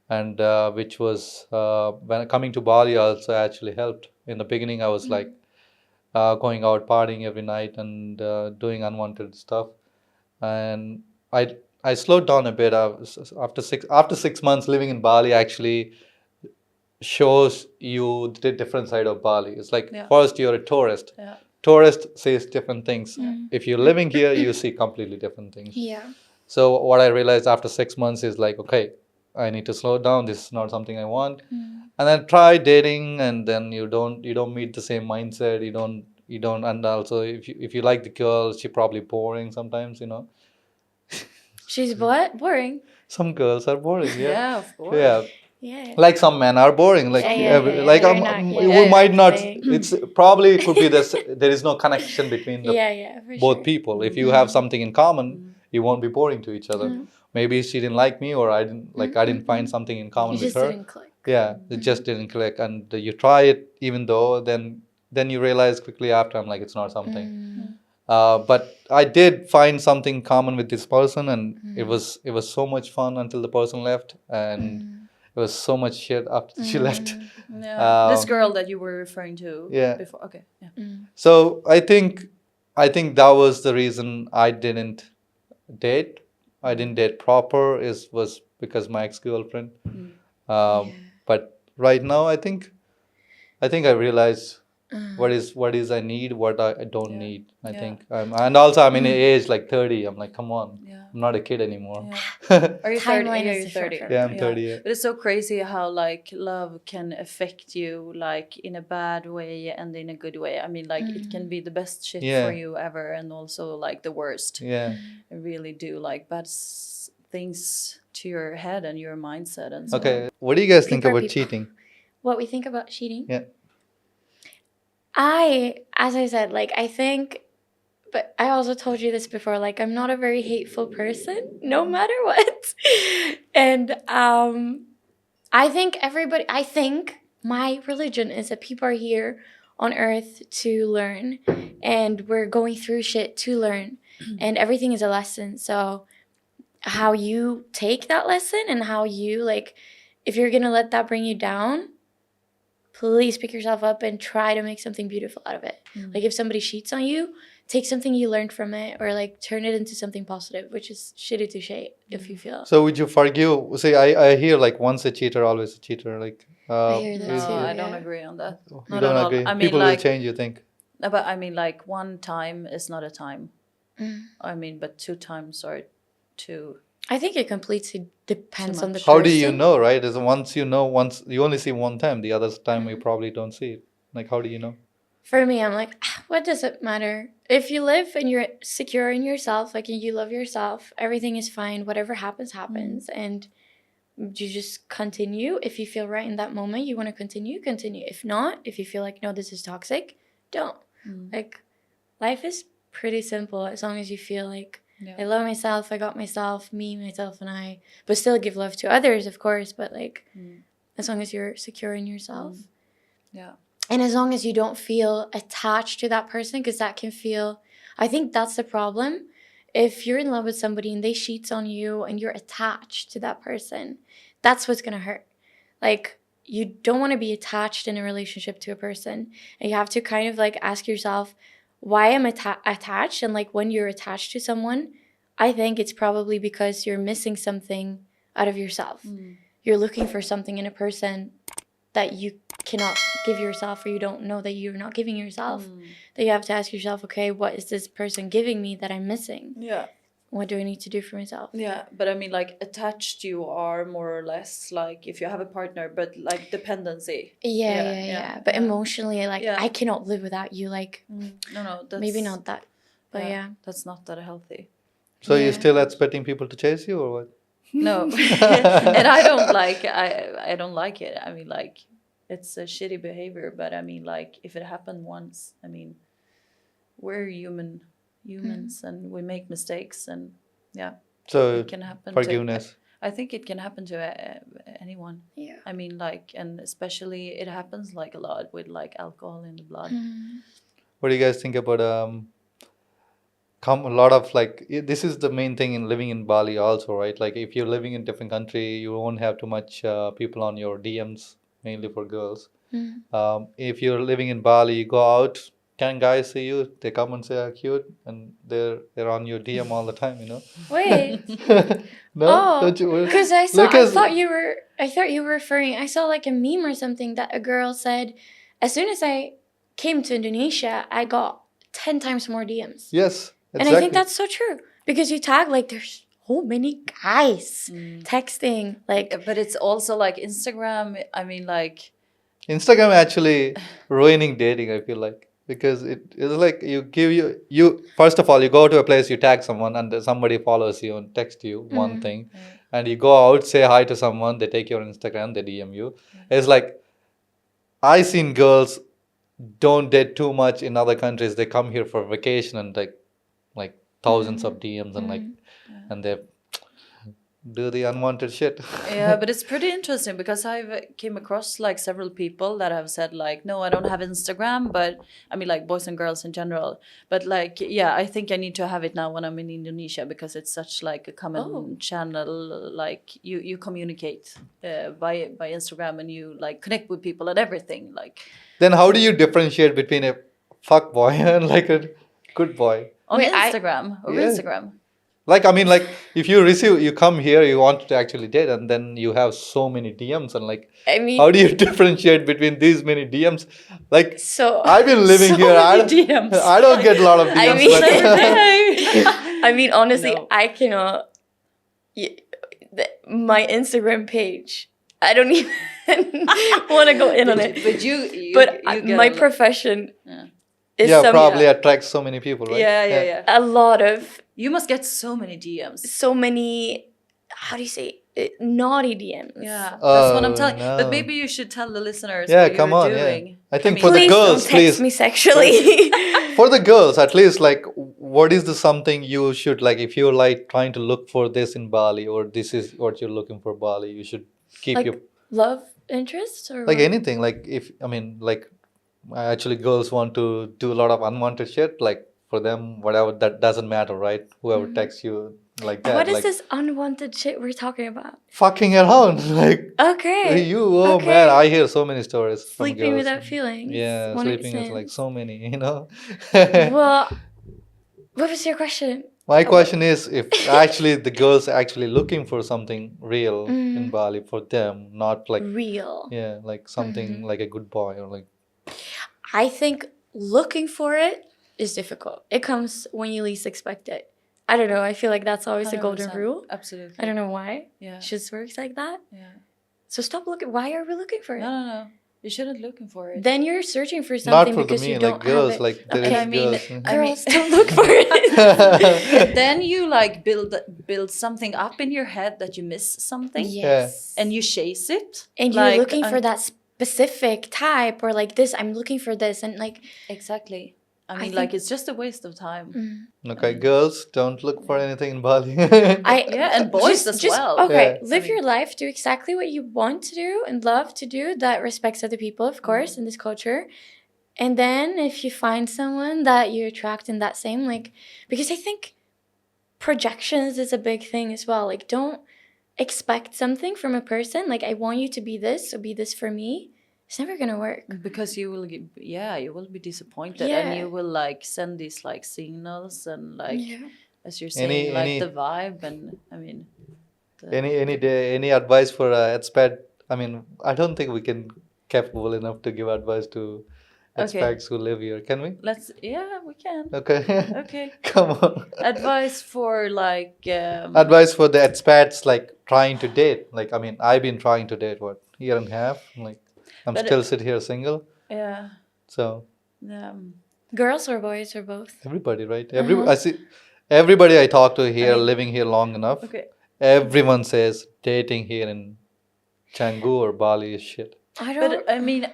and which was when coming to Bali also actually helped. In the beginning, I was like going out partying every night and doing unwanted stuff. And I slowed down a bit after 6 months living in Bali. Actually, shows you the different side of Bali. It's like Yeah. first you're a tourist. Yeah. Tourist says different things. Mm. If you're living here, you see completely different things. Yeah. So what I realized after 6 months is like, okay, I need to slow down. This is not something I want. Mm. And then try dating, and then you don't meet the same mindset. You don't, and also if you like the girl, she probably boring sometimes. She's what? Boring. Some girls are boring. Yeah. Yeah, of course. Yeah. Yeah. Like some men are boring. Like like You're not, we might not. saying. It's probably could be this. There is no connection between the For both sure. people. If you have something in common, you won't be boring to each other. Mm. Maybe she didn't like me, or I didn't find something in common You with just her. didn't click. Yeah, it just didn't click, and you try it, even though then you realize quickly after, I'm like, it's not something. Mm. But I did find something common with this person, and it Mm. was so much fun until the person left, and Mm. it was so much shit after she left. Yeah. This Um, girl that you were referring to Yeah. before. Okay. Yeah. Mm. So I think that was the reason I didn't date. I didn't date proper was because my ex-girlfriend. Mm. Um, But right now, I think I realized what is I need, what I don't Yeah. need. I Yeah. think, and also I'm in an age like 30. I'm like, come on, Yeah. I'm not a kid anymore. Yeah. Are you 30? Timeline Yeah, is you're the short 30. term. Yeah, I'm 30. Yeah. But it's so crazy how like love can affect you like in a bad way and in a good way. I mean, like it can be the best shit Yeah. for you ever, and also like the worst. Yeah. It really do like bad things to your head and your mindset and so on. Okay. What do you guys think People are about people. cheating? What we think about cheating? Yeah. As I said, like, I think, but I also told you this before, like, I'm not a very hateful person, no matter what. And I think my religion is that people are here on earth to learn, and we're going through shit to learn, and everything is a lesson. So how you take that lesson and how you, like, if you're gonna let that bring you down, please pick yourself up and try to make something beautiful out of it. Like, if somebody cheats on you, take something you learned from it, or like turn it into something positive, which is shitty to shade if you feel. So would you forgive? See, I hear like once a cheater, always a cheater. Like, I hear that No, too. I don't yeah. agree on that. you Not don't at all. agree. I mean, People like- will change. You think? No, but I mean, like one time is not a time. Mm. I mean, but 2 times are too. I think it completely depends on the much. person. How do you know, right? Is once you only see one time. The other time you probably don't see it. Like, how do you know? For me, I'm like, what does it matter? If you live and you're secure in yourself, like, and you love yourself, everything is fine. Whatever happens, happens. And you just continue. If you feel right in that moment, you want to continue. If not, if you feel like, no, this is toxic, don't. Like, life is pretty simple as long as you feel like, I love myself, I got myself, me, myself, and I. But still give love to others, of course. But, like, as long as you're secure in yourself. Yeah. And as long as you don't feel attached to that person, because that can feel, I think that's the problem. If you're in love with somebody and they cheat on you and you're attached to that person, that's what's going to hurt. Like, you don't want to be attached in a relationship to a person. And you have to kind of like ask yourself, why am I attached? And like, when you're attached to someone, I think it's probably because you're missing something out of yourself. You're looking for something in a person that you cannot give yourself, or you don't know that you're not giving yourself. That you have to ask yourself, okay, what is this person giving me that I'm missing? Yeah. What do I need to do for myself? Yeah, but I mean, like attached you are more or less like if you have a partner, but like dependency. Yeah. But emotionally, like, Yeah. I cannot live without you. Like, No, that's maybe not that, but yeah. that's not that healthy. So you're Yeah. still expecting people to chase you, or what? No, and I don't like I don't like it. I mean, like it's a shitty behavior, but I mean, like if it happened once, I mean, we're humans, and we make mistakes, and yeah, So it can happen. forgiveness. I think it can happen to anyone. Yeah. I mean, like, and especially it happens like a lot with like alcohol in the blood. What do you guys think about a lot of like this is the main thing in living in Bali also, right? Like, if you're living in different country, you won't have too much people on your DMs, mainly for girls. If you're living in Bali, you go out can guys see you? They come and say are cute, and they're on your DM all the time. You know. Wait. No, Oh, don't you? because I Because thought you were, referring. I saw like a meme or something that a girl said, as soon as I came to Indonesia, I got 10 times more DMs. yes, And I think exactly. that's so true because you tag like there's so many guys texting like But it's also like Instagram. I mean, like, Instagram actually ruining dating, I feel like. Because it's like you first of all you go to a place, you tag someone, and then somebody follows you and text you one thing, and you go out, say hi to someone, they take your Instagram, they DM you. It's like I seen girls don't date too much in other countries. They come here for vacation and like thousands of DMs and like and they do the unwanted shit. yeah, but it's pretty interesting because I've came across like several people that have said like, no, I don't have Instagram, but I mean like boys and girls in general. But like, yeah, I think I need to have it now when I'm in Indonesia because it's such like a common channel. Like you communicate by Instagram and you like connect with people and everything. Like Then how do you differentiate between a fuck boy and like a good boy? on Wait, Instagram or Yeah. Instagram. Like I mean, like if you come here, you want to actually date, and then you have so many DMs, and like, I mean how do you differentiate between these many DMs? Like, so I've been living So here. many DMs. I don't get a lot of DMs. I mean- but I mean honestly No. I cannot my Instagram page I don't even want to go in on it. But you But you get my a lot- profession Yeah. is yeah, some, probably attracts so many people, right? Yeah. a lot of You must get so many DMs. so many how do you say it, naughty DMs. Yeah, that's what I'm Oh, telling. no. But maybe you should tell the listeners Yeah, what come you're on, yeah. doing. I think mean, for the Please girls, don't text please. me sexually. For the girls, at least, like, what is the something you should like if you're like trying to look for this in Bali, or this is what you're looking for Bali, you should keep like your love interests or like what? anything. Like if I mean, like actually, girls want to do a lot of unwanted shit. Like for them, whatever that doesn't matter, right? Whoever texts you like that, What is like this unwanted shit we're talking about? fucking around, like. Okay. You, oh okay. man, I hear so many stories from Sleeping girls. without feelings. Yeah, one night sleeping is like stands. so many, you know. Well, what was your question? My question is if actually the girls actually looking for something real in Mm. Bali for them, not like Real. yeah, like something like a good boy or like I think looking for it is difficult. It comes when you least expect it. I don't know. I feel like that's always a golden 100%. rule. Absolutely. I don't know why. Yeah. It just works like that. Yeah. So stop looking. Why are we looking for it? No. You shouldn't looking for it. Then you're searching for not something for the because you me, don't like girls, have it. like there Okay, is I mean, girls. Girls, don't look for it. And then you like build something up in your head that you miss something, Yes. and you chase it, And you're like, looking for that specific type or like this. I'm looking for this. And like, Exactly. I I mean, think- like it's just a waste of time. Okay, girls, don't look for anything in Bali. Yeah, and boys as well. Okay, Yeah. live I mean- your life, do exactly what you want to do and love to do that respects other people, of course, in this culture. And then if you find someone that you attract in that same, like, because I think projections is a big thing as well. Like, don't expect something from a person. Like, I want you to be this, so be this for me. It's never gonna work. Because you will you will be disappointed, Yeah. and you will like send these like signals and like Yeah. as you're saying Any- the vibe, and I mean any advice for expat? I mean, I don't think we can capable enough to give advice to Okay. expats who live here. Can we? we can. Okay. Okay. Come on. Advice for like Advice for the expats like trying to date. Like I mean, I've been trying to date what year and a half. Like I'm But still sit here single. yeah. So Girls or boys or both? everybody, right? I see everybody I talk to here, mean- living here long enough. Okay. Everyone says dating here in Canggu or Bali is shit. I don't. But I mean,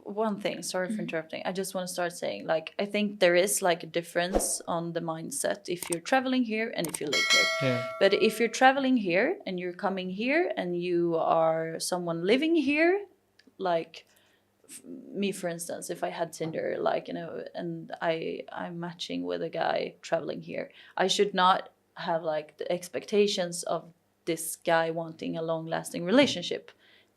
one thing. Sorry for interrupting. I just want to start saying, like, I think there is like a difference on the mindset if you're traveling here and if you live here. Yeah. But if you're traveling here and you're coming here and you are someone living here, like me, for instance, if I had Tinder, like, you know, and I'm matching with a guy traveling here, I should not have like the expectations of this guy wanting a long-lasting relationship.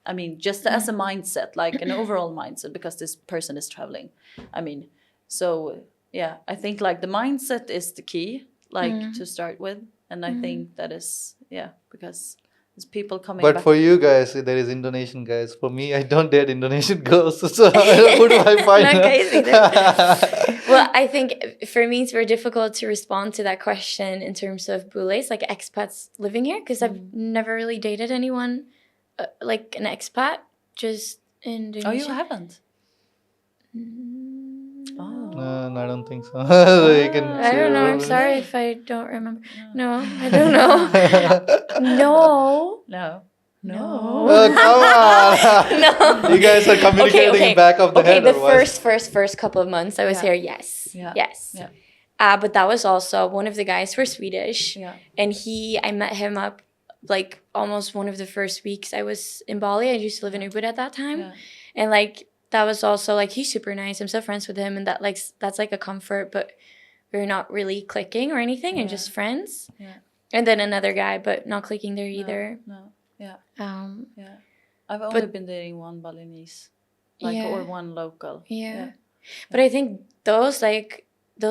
I mean, just as a mindset, like an overall mindset, because this person is traveling. I mean, So yeah, I think like the mindset is the key, like to start with, and I think that is because there's people coming But back. for you guys, there is Indonesian guys. For me, I don't date Indonesian girls. So who do I find? Not guys either. Well, I think for me it's very difficult to respond to that question in terms of bules, like expats living here, because I've never really dated anyone like an expat, just Indonesian. Oh, you haven't? No, I don't think so. You can I don't know. I'm say- sorry if I don't remember. No, I don't know. No. No. Oh, come on. No. You guys are communicating back of the head. The or what? first couple of months I was Yeah. here, yes. Yeah. Yes. Yeah. But that was also one of the guys were Swedish. Yeah. And I met him up like almost one of the first weeks I was in Bali. I used to live in Ubud at that time. Yeah. And like that was also like he's super nice. I'm still friends with him, and that's like a comfort, but we're not really clicking or anything and just friends. Yeah. And then another guy, but not clicking there either. No. Yeah. Yeah. I've only been dating one Balinese, or one local. Yeah. But I think those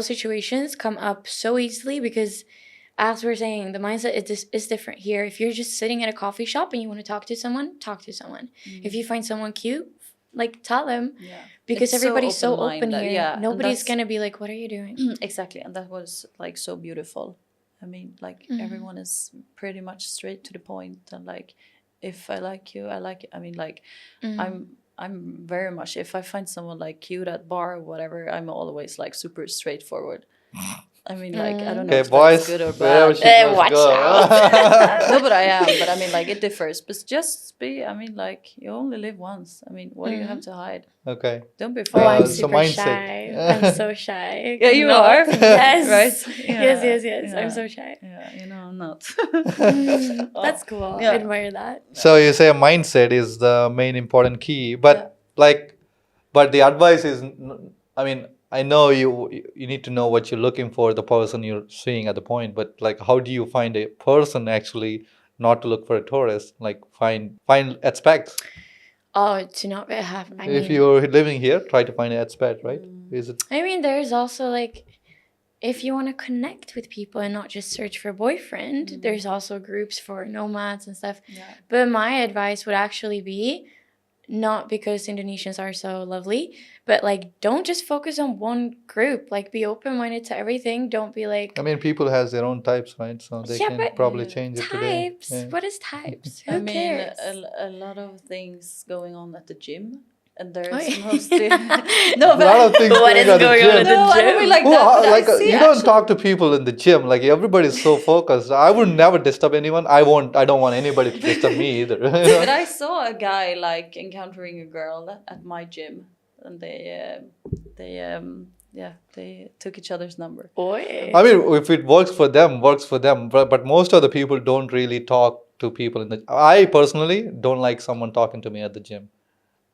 situations come up so easily because, as we're saying, the mindset is different here. If you're just sitting at a coffee shop and you want to talk to someone, talk to someone. If you find someone cute, like tell them. Yeah. Because It's everybody's so open open-minded, here. yeah, and Nobody's that's- gonna be like, "What are you doing?" Exactly, and that was like so beautiful. I mean, like everyone is pretty much straight to the point, and like, if I like you, I like you. I mean, like, I'm very much, if I find someone like cute at bar or whatever, I'm always like super straightforward. I mean, like, I don't know Okay, if boys, that's good or wherever bad. she goes, Watch go. out. No, but I am. But I mean, like, it differs. But just be, I mean, like, you only live once. I mean, what do you have to hide? Okay. Don't be Oh, afraid. I'm it's a super mindset. shy. I'm so shy. Yeah, you No. are. Yes. Right? Yes. Yeah. I'm so shy. Yeah, you know, I'm not. That's cool. Yeah. I admire that. So you say mindset is the main important key, but but the advice is, I mean, I know you need to know what you're looking for, the person you're seeing at the point, but like, how do you find a person actually not to look for a tourist, like find expats? Oh, to not have. If you're living here, try to find an expat, right? Is it? I mean, there's also like, if you want to connect with people and not just search for a boyfriend, there's also groups for nomads and stuff. Yeah. But my advice would actually be, not because Indonesians are so lovely, but like, don't just focus on one group. Like, be open-minded to everything. Don't be like, I mean, people has their own types, right? So they Yeah, can but probably change it today. types. Yeah. What is types? Who I mean, cares? a lot of things going on at the gym. And there's Oh, yeah. mostly... A No, lot of things What going is at the going on gym. at the No, I don't mean like Who that. are- But like I see you don't talk to people in the gym. Like, everybody's so focused. I would never disturb anyone. I don't want anybody to disturb me either. But I saw a guy like encountering a girl at my gym, and they took each other's number. Boy. I mean, if it works for them, works for them. But most of the people don't really talk to people in the. I personally don't like someone talking to me at the gym.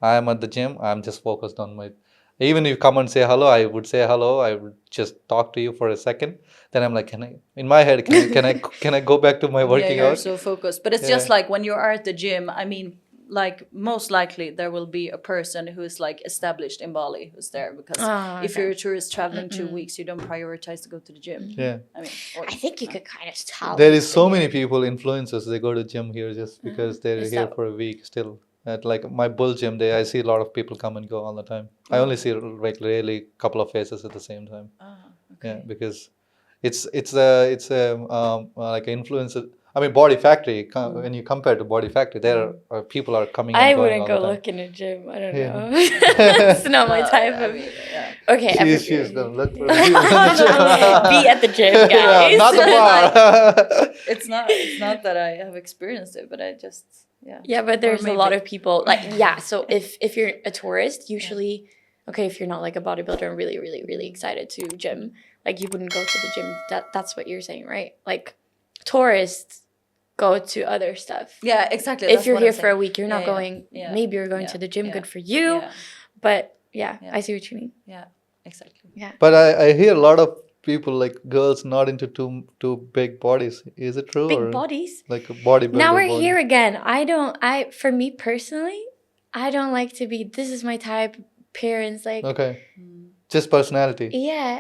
I am at the gym. I'm just focused on my. Even if you come and say hello, I would say hello. I would just talk to you for a second. Then I'm like, can I? In my head, can I go back to my working Yeah, you're out? so focused. But it's just like when you are at the gym, I mean, like most likely there will be a person who is like established in Bali who's there, because if you're a tourist traveling 2 weeks, you don't prioritize to go to the gym. Yeah. I mean, I think you could kind of tell. There is so many people, influencers. They go to gym here just because they're Is here that- for a week still. At like my bull gym day, I see a lot of people come and go all the time. I only see like really couple of faces at the same time. Yeah, because it's a like an influencer. I mean, Body Factory. When you compare to Body Factory, there are people are coming. I and going wouldn't all go the time. look in a gym. I don't Yeah. know. It's not my type I of. mean, yeah. Okay, She's gonna look for people in the gym. be at the gym, guys. Yeah, not the bar. It's not that I have experienced it, but I just Yeah, but there's a lot maybe- of people like So if you're a tourist, usually, okay, if you're not like a bodybuilder and really, really, really excited to gym, like you wouldn't go to the gym. That's what you're saying, right? Like tourists go to other stuff. Yeah, exactly. If that's you're what here I'm for a saying. week, you're not Yeah, yeah, going. yeah, Maybe you're going yeah, to the gym. yeah, Good for you. Yeah, But Yeah. I see what you mean. yeah, exactly. But I hear a lot of people, like girls, not into too big bodies. Is it true? Big or bodies. like a bodybuilder? Now we're body? here again. For me personally, I don't like to be. This is my type. Appearance, like. Okay. Just personality. Yeah.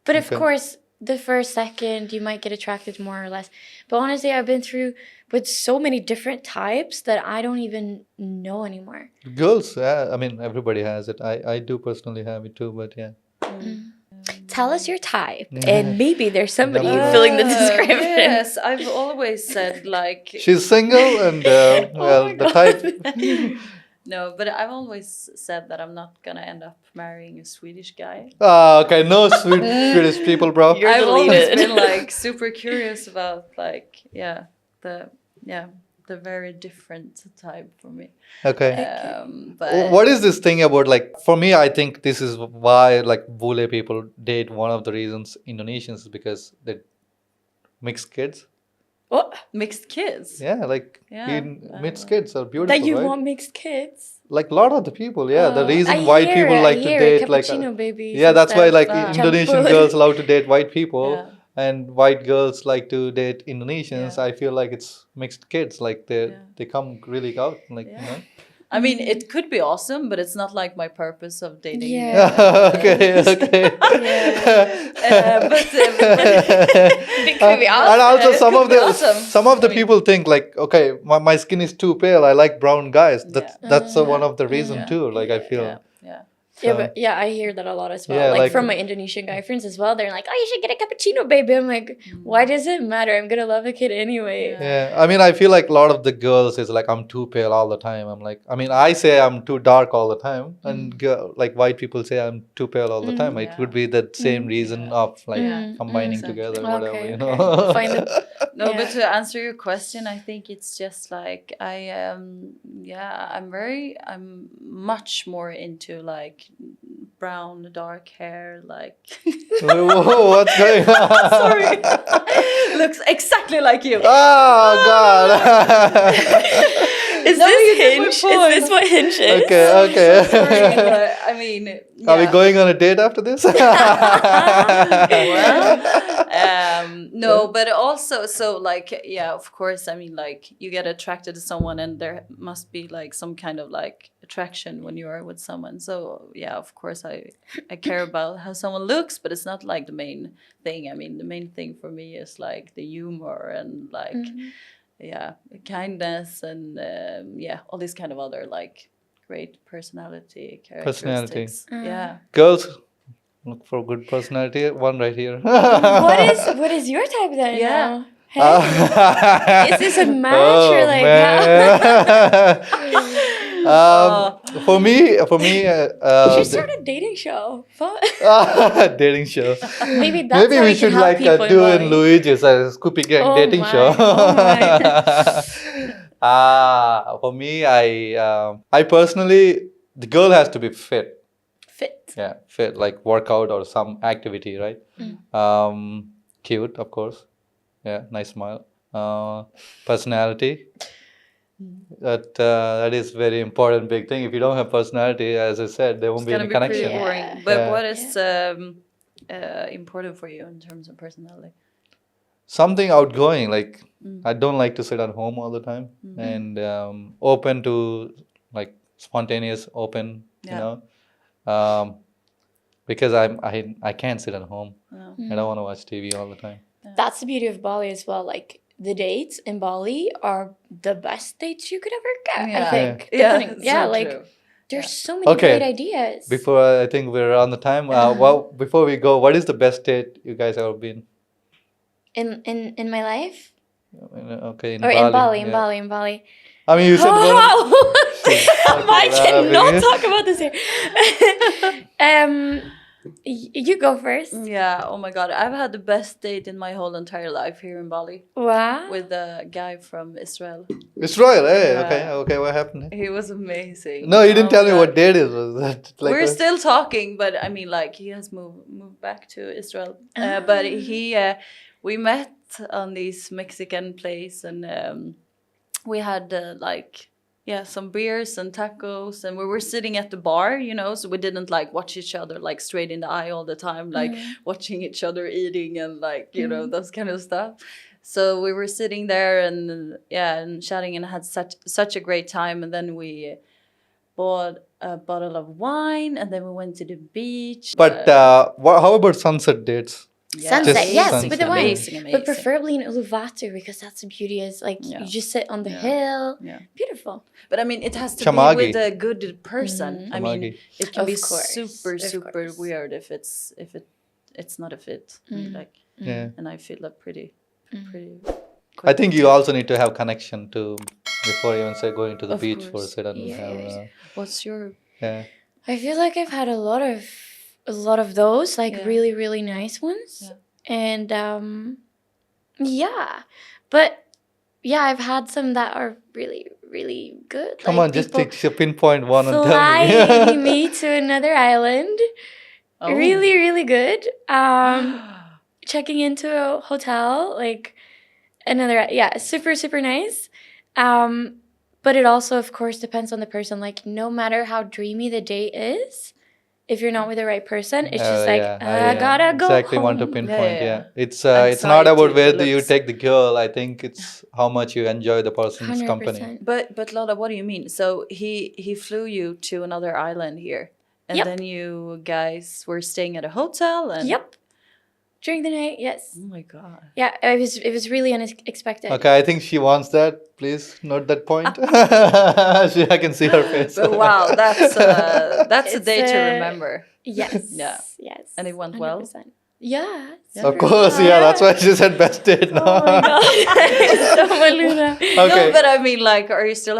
But of Okay. course, the first second you might get attracted more or less. But honestly, I've been through with so many different types that I don't even know anymore. Girls, yeah, I mean, everybody has it. I do personally have it too, but yeah. Tell us your type, Yeah. and maybe there's somebody Number- filling the description. Yes, I've always said like She's single and, well, my the God. type. no, but I've always said that I'm not gonna end up marrying a Swedish guy. Ah, okay, no Swedish people, bro. You're I've always deleted. been like super curious about like the very different type for me. Okay. But What is this thing about, like, for me, I think this is why, like, Bule people date. One of the reasons Indonesians is because they mix kids. What? mixed kids. Yeah, like, Yeah, mixed kids are beautiful, That you right? want mixed kids? Like, a lot of the people, yeah. The Oh, reason I white hear people it, like I to hear it, date, like, cappuccino babies yeah, and that's why, stuff. like, Ah. Indonesian Campur. girls love to date white people, Yeah. and white girls like to date Indonesians. Yeah. I feel like it's mixed kids, like Yeah. they come really out, like, Yeah. I mean, it could be awesome, but it's not like my purpose of dating. Yeah. okay, okay. But It could be awesome. And also It some could of be the awesome. some of the I mean- people think like, okay, my skin is too pale. I like brown guys. That's one of the reason Yeah. too. Like, I feel. yeah, yeah. Yeah, So- but I hear that a lot as well. Yeah, like, like- from my Indonesian guy friends as well. They're like, "Oh, you should get a cappuccino, baby." I'm like, "Why does it matter? I'm gonna love a kid anyway." Yeah. Yeah, I mean, I feel like a lot of the girls is like, I'm too pale all the time. I'm like, I mean, I say I'm too dark all the time, and like white people say I'm too pale all the time. It Yeah. could be the same reason of like Yeah. combining Exactly. together, whatever, Okay, you okay. know. Find the- No, Yeah. but to answer your question, I think it's just like I'm much more into like brown, dark hair, like Whoa, what's going on? sorry, looks exactly like you. Oh God. Is No, you this get my Hinge? Is point. this what Hinge is? Okay, okay. Sorry, but I mean, Are we yeah. going on a date after this? No, but also, so like, yeah, of course, I mean, like, you get attracted to someone and there must be like some kind of like attraction when you are with someone. So yeah, of course, I care about how someone looks, but it's not like the main thing. I mean, the main thing for me is like the humor and like yeah, kindness and yeah, all these kind of other like great personality characteristics. Yeah. Girls, look for good personality. One right here. What is your type then? Yeah. Now? Hey? Is this a match or like For me, you should start a dating show. Fun. dating show. Maybe that's Maybe how we you should can help like people in do Bali. in Luigi's Scoopy Gang Oh dating my, show. oh my. For me, I personally, the girl has to be fit. Fit. Yeah, fit, like workout or some activity, right? Cute, of course. Yeah, nice smile. Personality. That is very important, big thing. If you don't have personality, as I said, there won't It's be gonna any be pretty connection. boring. Yeah. But Yeah. what is important for you in terms of personality? Something outgoing, like I don't like to sit at home all the time, and open to like spontaneous, open, Yeah. you know, because I can't sit at home. I don't want to watch TV all the time. That's the beauty of Bali as well. Like the dates in Bali are the best dates you could ever get. I think. Depending- it's yeah, so like true. there's so many Okay. great ideas. Before I think we're on the time. Well, before we go, what is the best date you guys ever been? in my life Okay, in or Bali. in Bali, yeah. in Bali. I mean, you said one. I cannot laughing. talk about this here. You go first. Yeah. Oh my God, I've had the best date in my whole entire life here in Bali Wow. with a guy from Israel. Israel, hey, Yeah. okay, what happened? He was amazing. No, you didn't Oh tell my me God. what date it was. That like We're still talking, but I mean, like, he has moved back to Israel. But we met on this Mexican place, and we had some beers and tacos, and we were sitting at the bar, you know, so we didn't like watch each other like straight in the eye all the time, like watching each other eating and like, you know, those kind of stuff. So we were sitting there and chatting and had such a great time, and then we bought a bottle of wine, and then we went to the beach. But how about sunset dates? Sunset, Just yes, sunset, with the wine. amazing. But preferably in Uluwatu, because that's the beauty is like Yeah. you just sit on the Yeah. hill. Yeah. Beautiful. But I mean, it has to Chamagi. be with a good person. I mean, Chamagi. it can Of be course, super of course. weird if it's not a fit. Like, Yeah. and I feel like pretty. I think you also need to have connection to before even say going to the Of beach for course. sit and Yeah, have. yeah. What's your? Yeah. I feel like I've had a lot of those, like Yeah. really, really nice ones. Yeah. And yeah. But yeah, I've had some that are really, really good. Come like on, just people pinpoint one and tell flying me. me to another island. Oh. Really, really good. Checking into a hotel, like another, yeah, super, super nice. But it also, of course, depends on the person. Like, no matter how dreamy the date is, if you're not with the right person, it's just like, I gotta go exactly home. want to pinpoint. Yeah. It's not about Anxiety, where the do you looks. take the girl. I think it's how much you enjoy the person's company. 100%. But Lola, what do you mean? So he flew you to another island here, and Yep. then you guys were staying at a hotel, and Yep. During the night, yes. oh my god. Yeah, it was really unexpected. Okay, I think she wants that. Please note that point. I can see her face. But wow, that's a It's, day to remember. Yes. Yeah. Yes. And it went well? 100%. Yeah. Of course, yeah. That's why she said best date. No? Oh my god. So Maluna. Okay. No, but I mean, like, are you still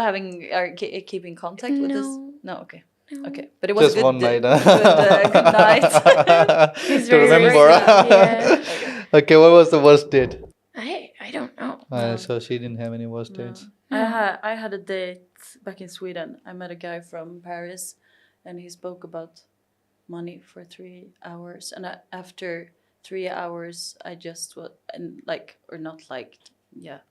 keeping contact with this? No. No, okay. Okay, but it was Just good one night. good night. He's To very remember. sweet, yeah. Okay, what was the worst date? I don't know. So she didn't have any worst dates. I had a date back in Sweden. I met a guy from Paris, and he spoke about money for 3 hours. And after 3 hours, I just was and like or not like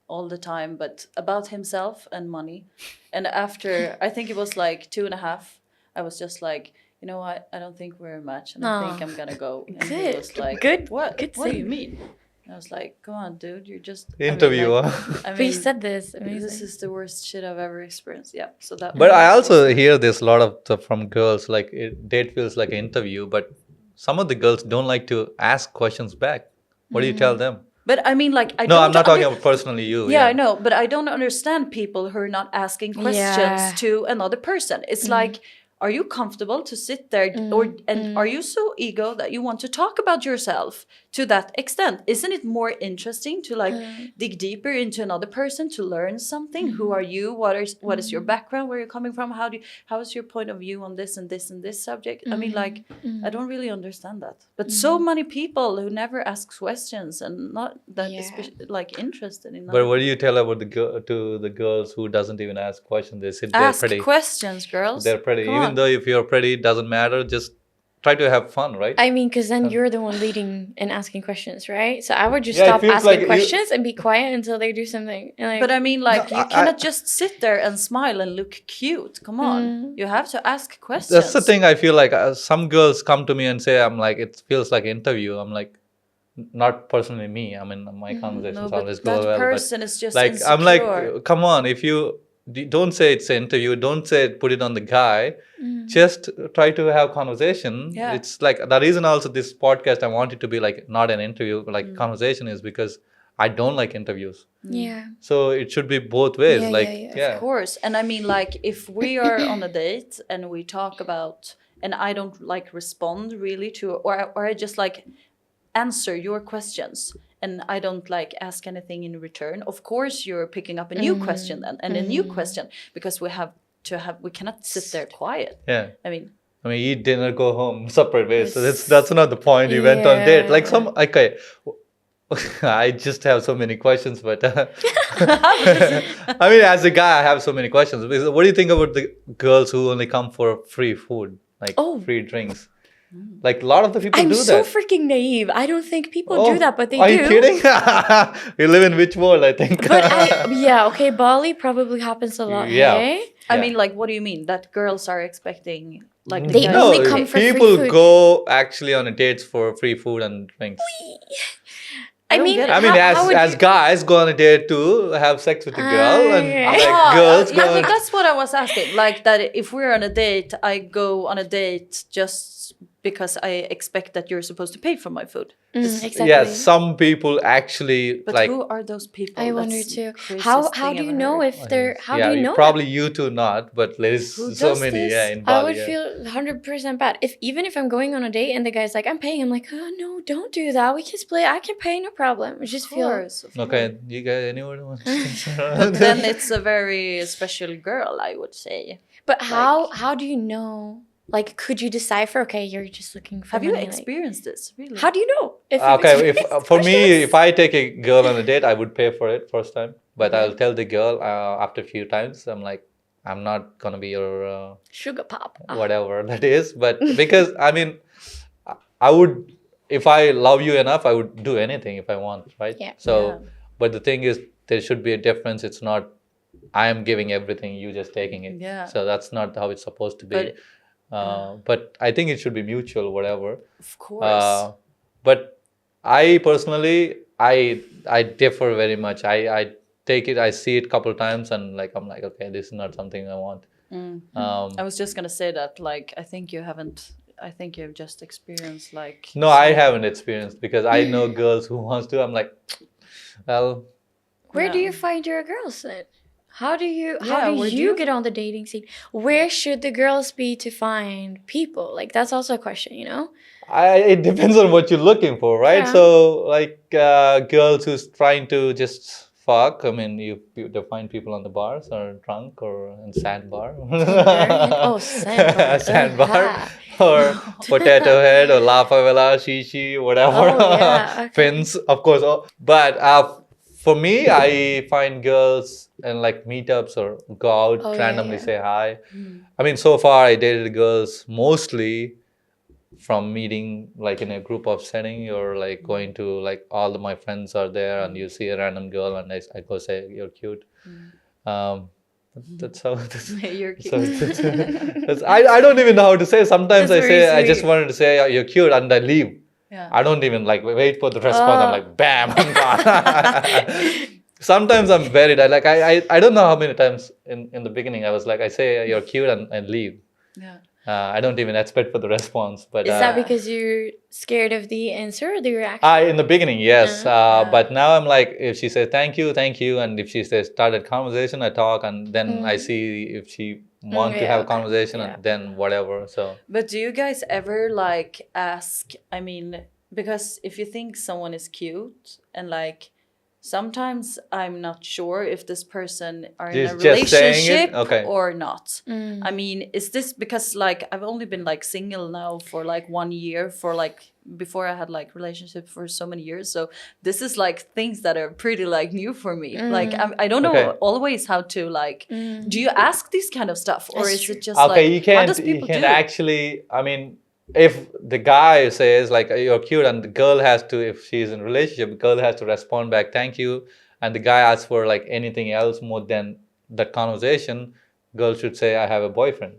all the time, but about himself and money. And after I think it was like 2.5, I was just like, you know what? I don't think we're a match, and I think I'm gonna go. And he Good. was like, Good. What? Good What do you thing. mean? And I was like, come on, dude, you're just Interview. I But you mean, said this. Amazing. this is the worst shit I've ever experienced. Yeah. So that. But I also hear this a lot of stuff from girls, like date feels like an interview, but some of the girls don't like to ask questions back. What do you tell them? But I mean, like, No, I'm not talking about personally you. Yeah, I know, but I don't understand people who are not asking questions Yeah. to another person. It's like, are you comfortable to sit there, and are you so ego that you want to talk about yourself to that extent? Isn't it more interesting to like dig deeper into another person to learn something? Who are you? What is your background? Where you're coming from? How is your point of view on this and this and this subject? I mean, like, I don't really understand that. But so many people who never ask questions and not that like interested in. But what do you tell about to the girls who doesn't even ask questions? They sit there ask pretty. questions, girls. They're pretty. Come Even on. though if you're pretty, it doesn't matter. Just try to have fun, right? I mean, because then you're the one leading and asking questions, right? So I would just Yeah, it stop feels asking like you- questions and be quiet until they do something. And like, But I mean, like, you I- cannot just sit there and smile and look cute. Come on. You have to ask questions. That's the thing. I feel like some girls come to me and say, "I'm like, it feels like interview." I'm like, not personally me. I mean, my conversations No, always but go that well. person is just Like, insecure. I'm like, come on. If you don't say it's an interview, don't say put it on the guy. Just try to have conversation. Yeah. It's like the reason also this podcast I want it to be like not an interview, but like conversation is because I don't like interviews. yeah. So it should be both ways. Yeah, like yeah, Of course. And I mean, like, if we are on a date and we talk about, and I don't like respond really to, or I just like answer your questions and I don't like ask anything in return, of course you're picking up a new question and a new question, because we cannot sit there quiet. Yeah. I mean, eat dinner, go home, separate ways. So that's not the point. You went on date. Like okay. I just have so many questions, but I mean, as a guy, I have so many questions. What do you think about the girls who only come for free food, like free drinks? Like a lot of the people I'm do so that. freaking naive. I don't think people do that, but they are do. you kidding? We live in which world? I think. But okay, Bali probably happens a lot. Yeah. Hey? I mean, like, what do you mean that girls are expecting like the They guys- only come for free people food. go actually on dates for free food and drinks. I don't mean, get it. I mean, how would as you- guys go on a date to have sex with a girl, and yeah. like Oh, girls yeah, go but on. that's what I was asking. Like that, if we're on a date, I go on a date just because I expect that you're supposed to pay for my food. Exactly. Yes, some people actually But like. who are those people? I wonder That's too. craziest How thing do you ever know heard. if they're? How do Yeah, you know probably that? you two not, but there's Who so does many. this? Yeah, in I Bali. would Yeah. feel 100% bad if even if I'm going on a date and the guy's like, I'm paying. I'm like, oh no, don't do that. We can split. I can pay, no problem. I just Of feel. course, of Okay, course. you guys, anyone wants But then it's a very special girl, I would say. But how do you know? Like, could you decipher? Okay, you're just looking for. Have you money, like- experienced this? Really? how do you know? If you've Okay, if experienced for me, questions? if I take a girl on a date, I would pay for it first time. But Okay. I'll tell the girl after a few times, I'm like, I'm not gonna be your Sugar pop. whatever that is. But because I mean, I would, if I love you enough, I would do anything if I want, right? Yeah. So, Yeah. but the thing is, there should be a difference. It's not I am giving everything, you just taking it. Yeah. So that's not how it's supposed to be. But- But I think it should be mutual, whatever. Of course. But I personally, I differ very much. I take it, I see it couple times, and like I'm like, okay, this is not something I want. I was just gonna say that, like, I think you haven't. I think you've just experienced like. No, I haven't experienced because I know girls who wants to. I'm like, well, Where do Yeah. you find your girls then? How do you Yeah, where do you you- get on the dating scene? Where should the girls be to find people? Like that's also a question, you know? it depends on what you're looking for, right? Yeah. So like girls who's trying to just fuck. I mean, you define people on the bars or drunk or in sandbar. Oh, sandbar. Sandbar Aha. or potato head or La Favela, Shishi, whatever. Oh, yeah, okay. Fins, of course. But for me, I find girls and like meetups or go out Oh, yeah, randomly yeah. say hi. I mean, so far I dated girls mostly from meeting like in a group of setting or like going to like all of my friends are there and you see a random girl and I go say you're cute. That's how. You're cute. So I don't even know how to say. Sometimes That's I very say I just sweet. wanted to say you're cute and I leave. Yeah. I don't even like wait for the response. I'm Oh. like bam, I'm gone. Sometimes I'm buried. I don't know how many times in the beginning I was like I say you're cute and leave. Yeah. I don't even expect for the response. But Is that because you're scared of the answer or the reaction? in the beginning, yes. Yeah. But now I'm like, if she says thank you, and if she says started conversation, I talk, and then I see if she want to yeah, have okay. conversation, Yeah. and then whatever. So But do you guys ever like ask? I mean, because if you think someone is cute and like. Sometimes I'm not sure if this person are in a Just saying it? relationship Okay. or not. Mm. I mean, is this because like I've only been like single now for like 1 year for like before I had like relationship for so many years. So this is like things that are pretty like new for me. Like I don't know Okay. always how to like. Do you ask this kind of stuff or That's is true. it just okay, like you how can't does you people can do? actually. I mean, if the guy says like you're cute, and the girl has to, if she's in a relationship, the girl has to respond back, thank you, and the guy asks for like anything else more than that conversation, girl should say I have a boyfriend.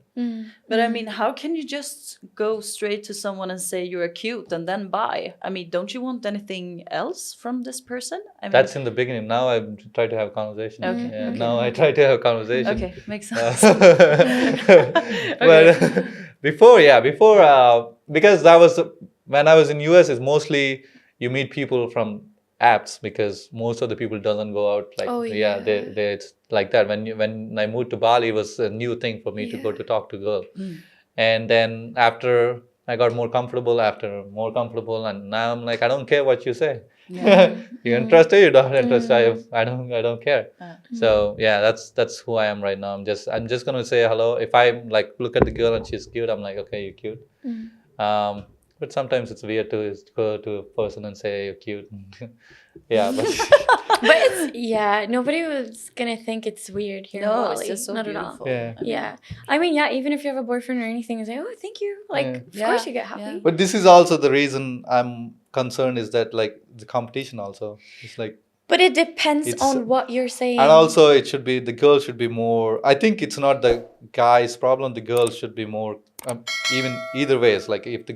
But I mean, how can you just go straight to someone and say you're cute and then bye? I mean, don't you want anything else from this person? I mean, That's in the beginning. Now I try to have conversation. Okay, Yeah, okay. now I try to have conversation. okay, makes Uh, sense. but before, because that was when I was in US, it's mostly you meet people from apps because most of the people doesn't go out like Oh, they yeah. it's like that. When I moved to Bali, it was a new thing for me to go to talk to girl, and then after I got more comfortable, and now I'm like I don't care what you say. You're interested, you're not interested. I don't care. So yeah, that's who I am right now. I'm just gonna say hello. If I like look at the girl and she's cute, I'm like okay, you're cute. But sometimes it's weird to go to a person and say you're cute. Yeah, but But it's nobody was gonna think it's weird here in No, Bali. it's just so Not beautiful. at all. yeah. Yeah. I mean, even if you have a boyfriend or anything, it's like, oh, thank you. Like, Yeah. of course Yeah, you get happy. yeah. But this is also the reason I'm concerned is that like the competition also. It's like But it depends It's- on what you're saying. and also it should be the girl should be more. I think it's not the guy's problem. The girl should be more even either ways. Like if the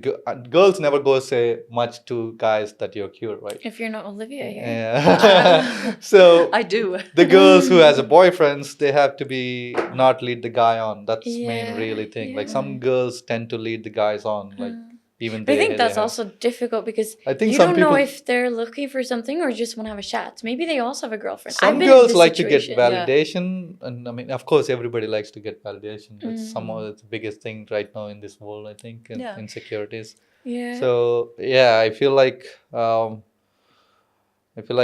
girls never go say much to guys that you're cute, right? If you're not Olivia here. Yeah. So I do. the girls who has a boyfriends, they have to be not lead the guy on. That's main Yeah, really thing. Like yeah. some girls tend to lead the guys on. Like even But I think they that's have. also difficult because I think you some don't know people- if they're looking for something or just want to have a chat. Maybe they also have a girlfriend. Some I've been in girls this like to get situation. validation, and I mean, of course, everybody likes to get validation. That's some of the biggest thing right now in this world, I think, and Yeah. insecurities. Yeah. So yeah, I feel like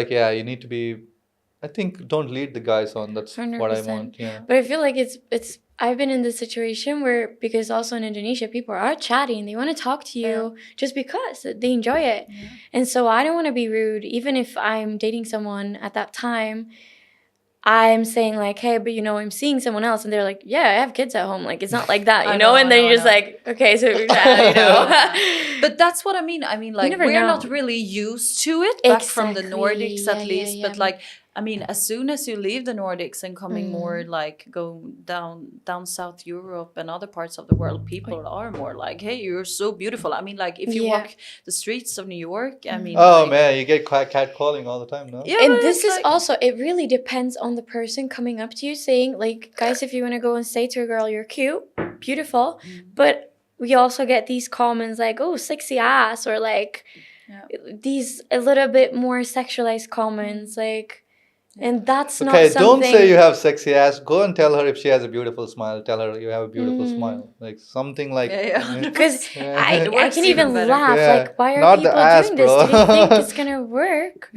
yeah, you need to be. I think don't lead the guys on. That's what I 100%. want. Yeah. But I feel like it's I've been in this situation where because also in Indonesia people are chatting, they want to talk to you just because they enjoy it. Yeah. And so I don't want to be rude even if I'm dating someone at that time. I'm saying like, hey, but I'm seeing someone else, and they're like, yeah, I have kids at home. Like it's not like that, I you know, know. And I then know, you're I just know. like, okay, so But that's what I mean. I mean, like never we're know. not really used to it back from the Exactly. Nordics, Yeah, at yeah, least. yeah. But like, I mean, as soon as you leave the Nordics and coming more like go down South Europe and other parts of the world, people are more like, hey, you're so beautiful. I mean, like if you Yeah. walk the streets of New York, I mean, Oh like, man, you get cat calling all the time, no? yeah, And but this it's is like- also, it really depends on the person coming up to you saying, like, guys, if you want to go and say to a girl, you're cute, beautiful, but we also get these comments like, oh, sexy ass, or like these a little bit more sexualized comments, like, and that's not Okay, something. don't say you have sexy ass. Go and tell her if she has a beautiful smile. Tell her you have a beautiful smile. Like something like. Yeah. Because I works can even even better. laugh. Yeah. Like, why are Not the people ass, doing this? bro. Do they think it's gonna work?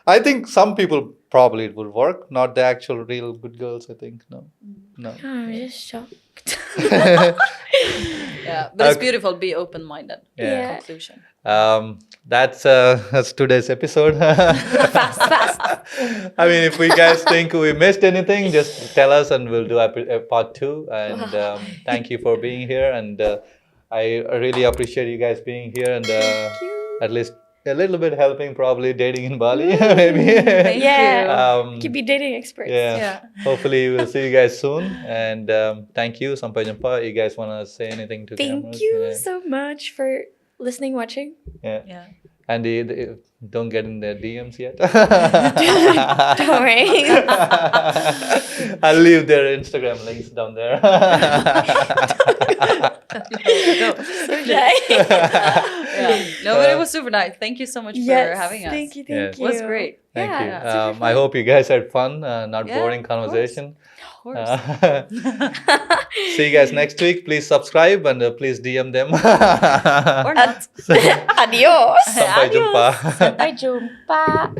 I think some people probably it will work. Not the actual real good girls. I think no. Oh, I'm just shocked. Yeah, but it's Okay. beautiful. Be open-minded. Yeah. Conclusion. That's today's episode. Fast. I mean, if we guys think we missed anything, just tell us and we'll do a part 2. And thank you for being here. And I really appreciate you guys being here and at least a little bit helping probably dating in Bali, maybe. Thank Yeah. you. Could be dating experts. Yeah. Hopefully we'll see you guys soon. And thank you. Sampai jumpa. You guys want to say anything to Thank cameras? you Yeah. so much for listening, watching. Yeah. Yeah. And don't get in the DMs yet. Don't worry. I'll leave their Instagram links down there. So shy. Yeah. No, but it was super nice. Thank you so much for having us. Thank you. Yes. Thank you. It was great. Thank Yeah, you. super I fun. hope you guys had fun, not Yeah, boring of course. conversation. Of course. See you guys next week. Please subscribe and please DM them. Or not. Adios. Sampai jumpa. Sampai jumpa.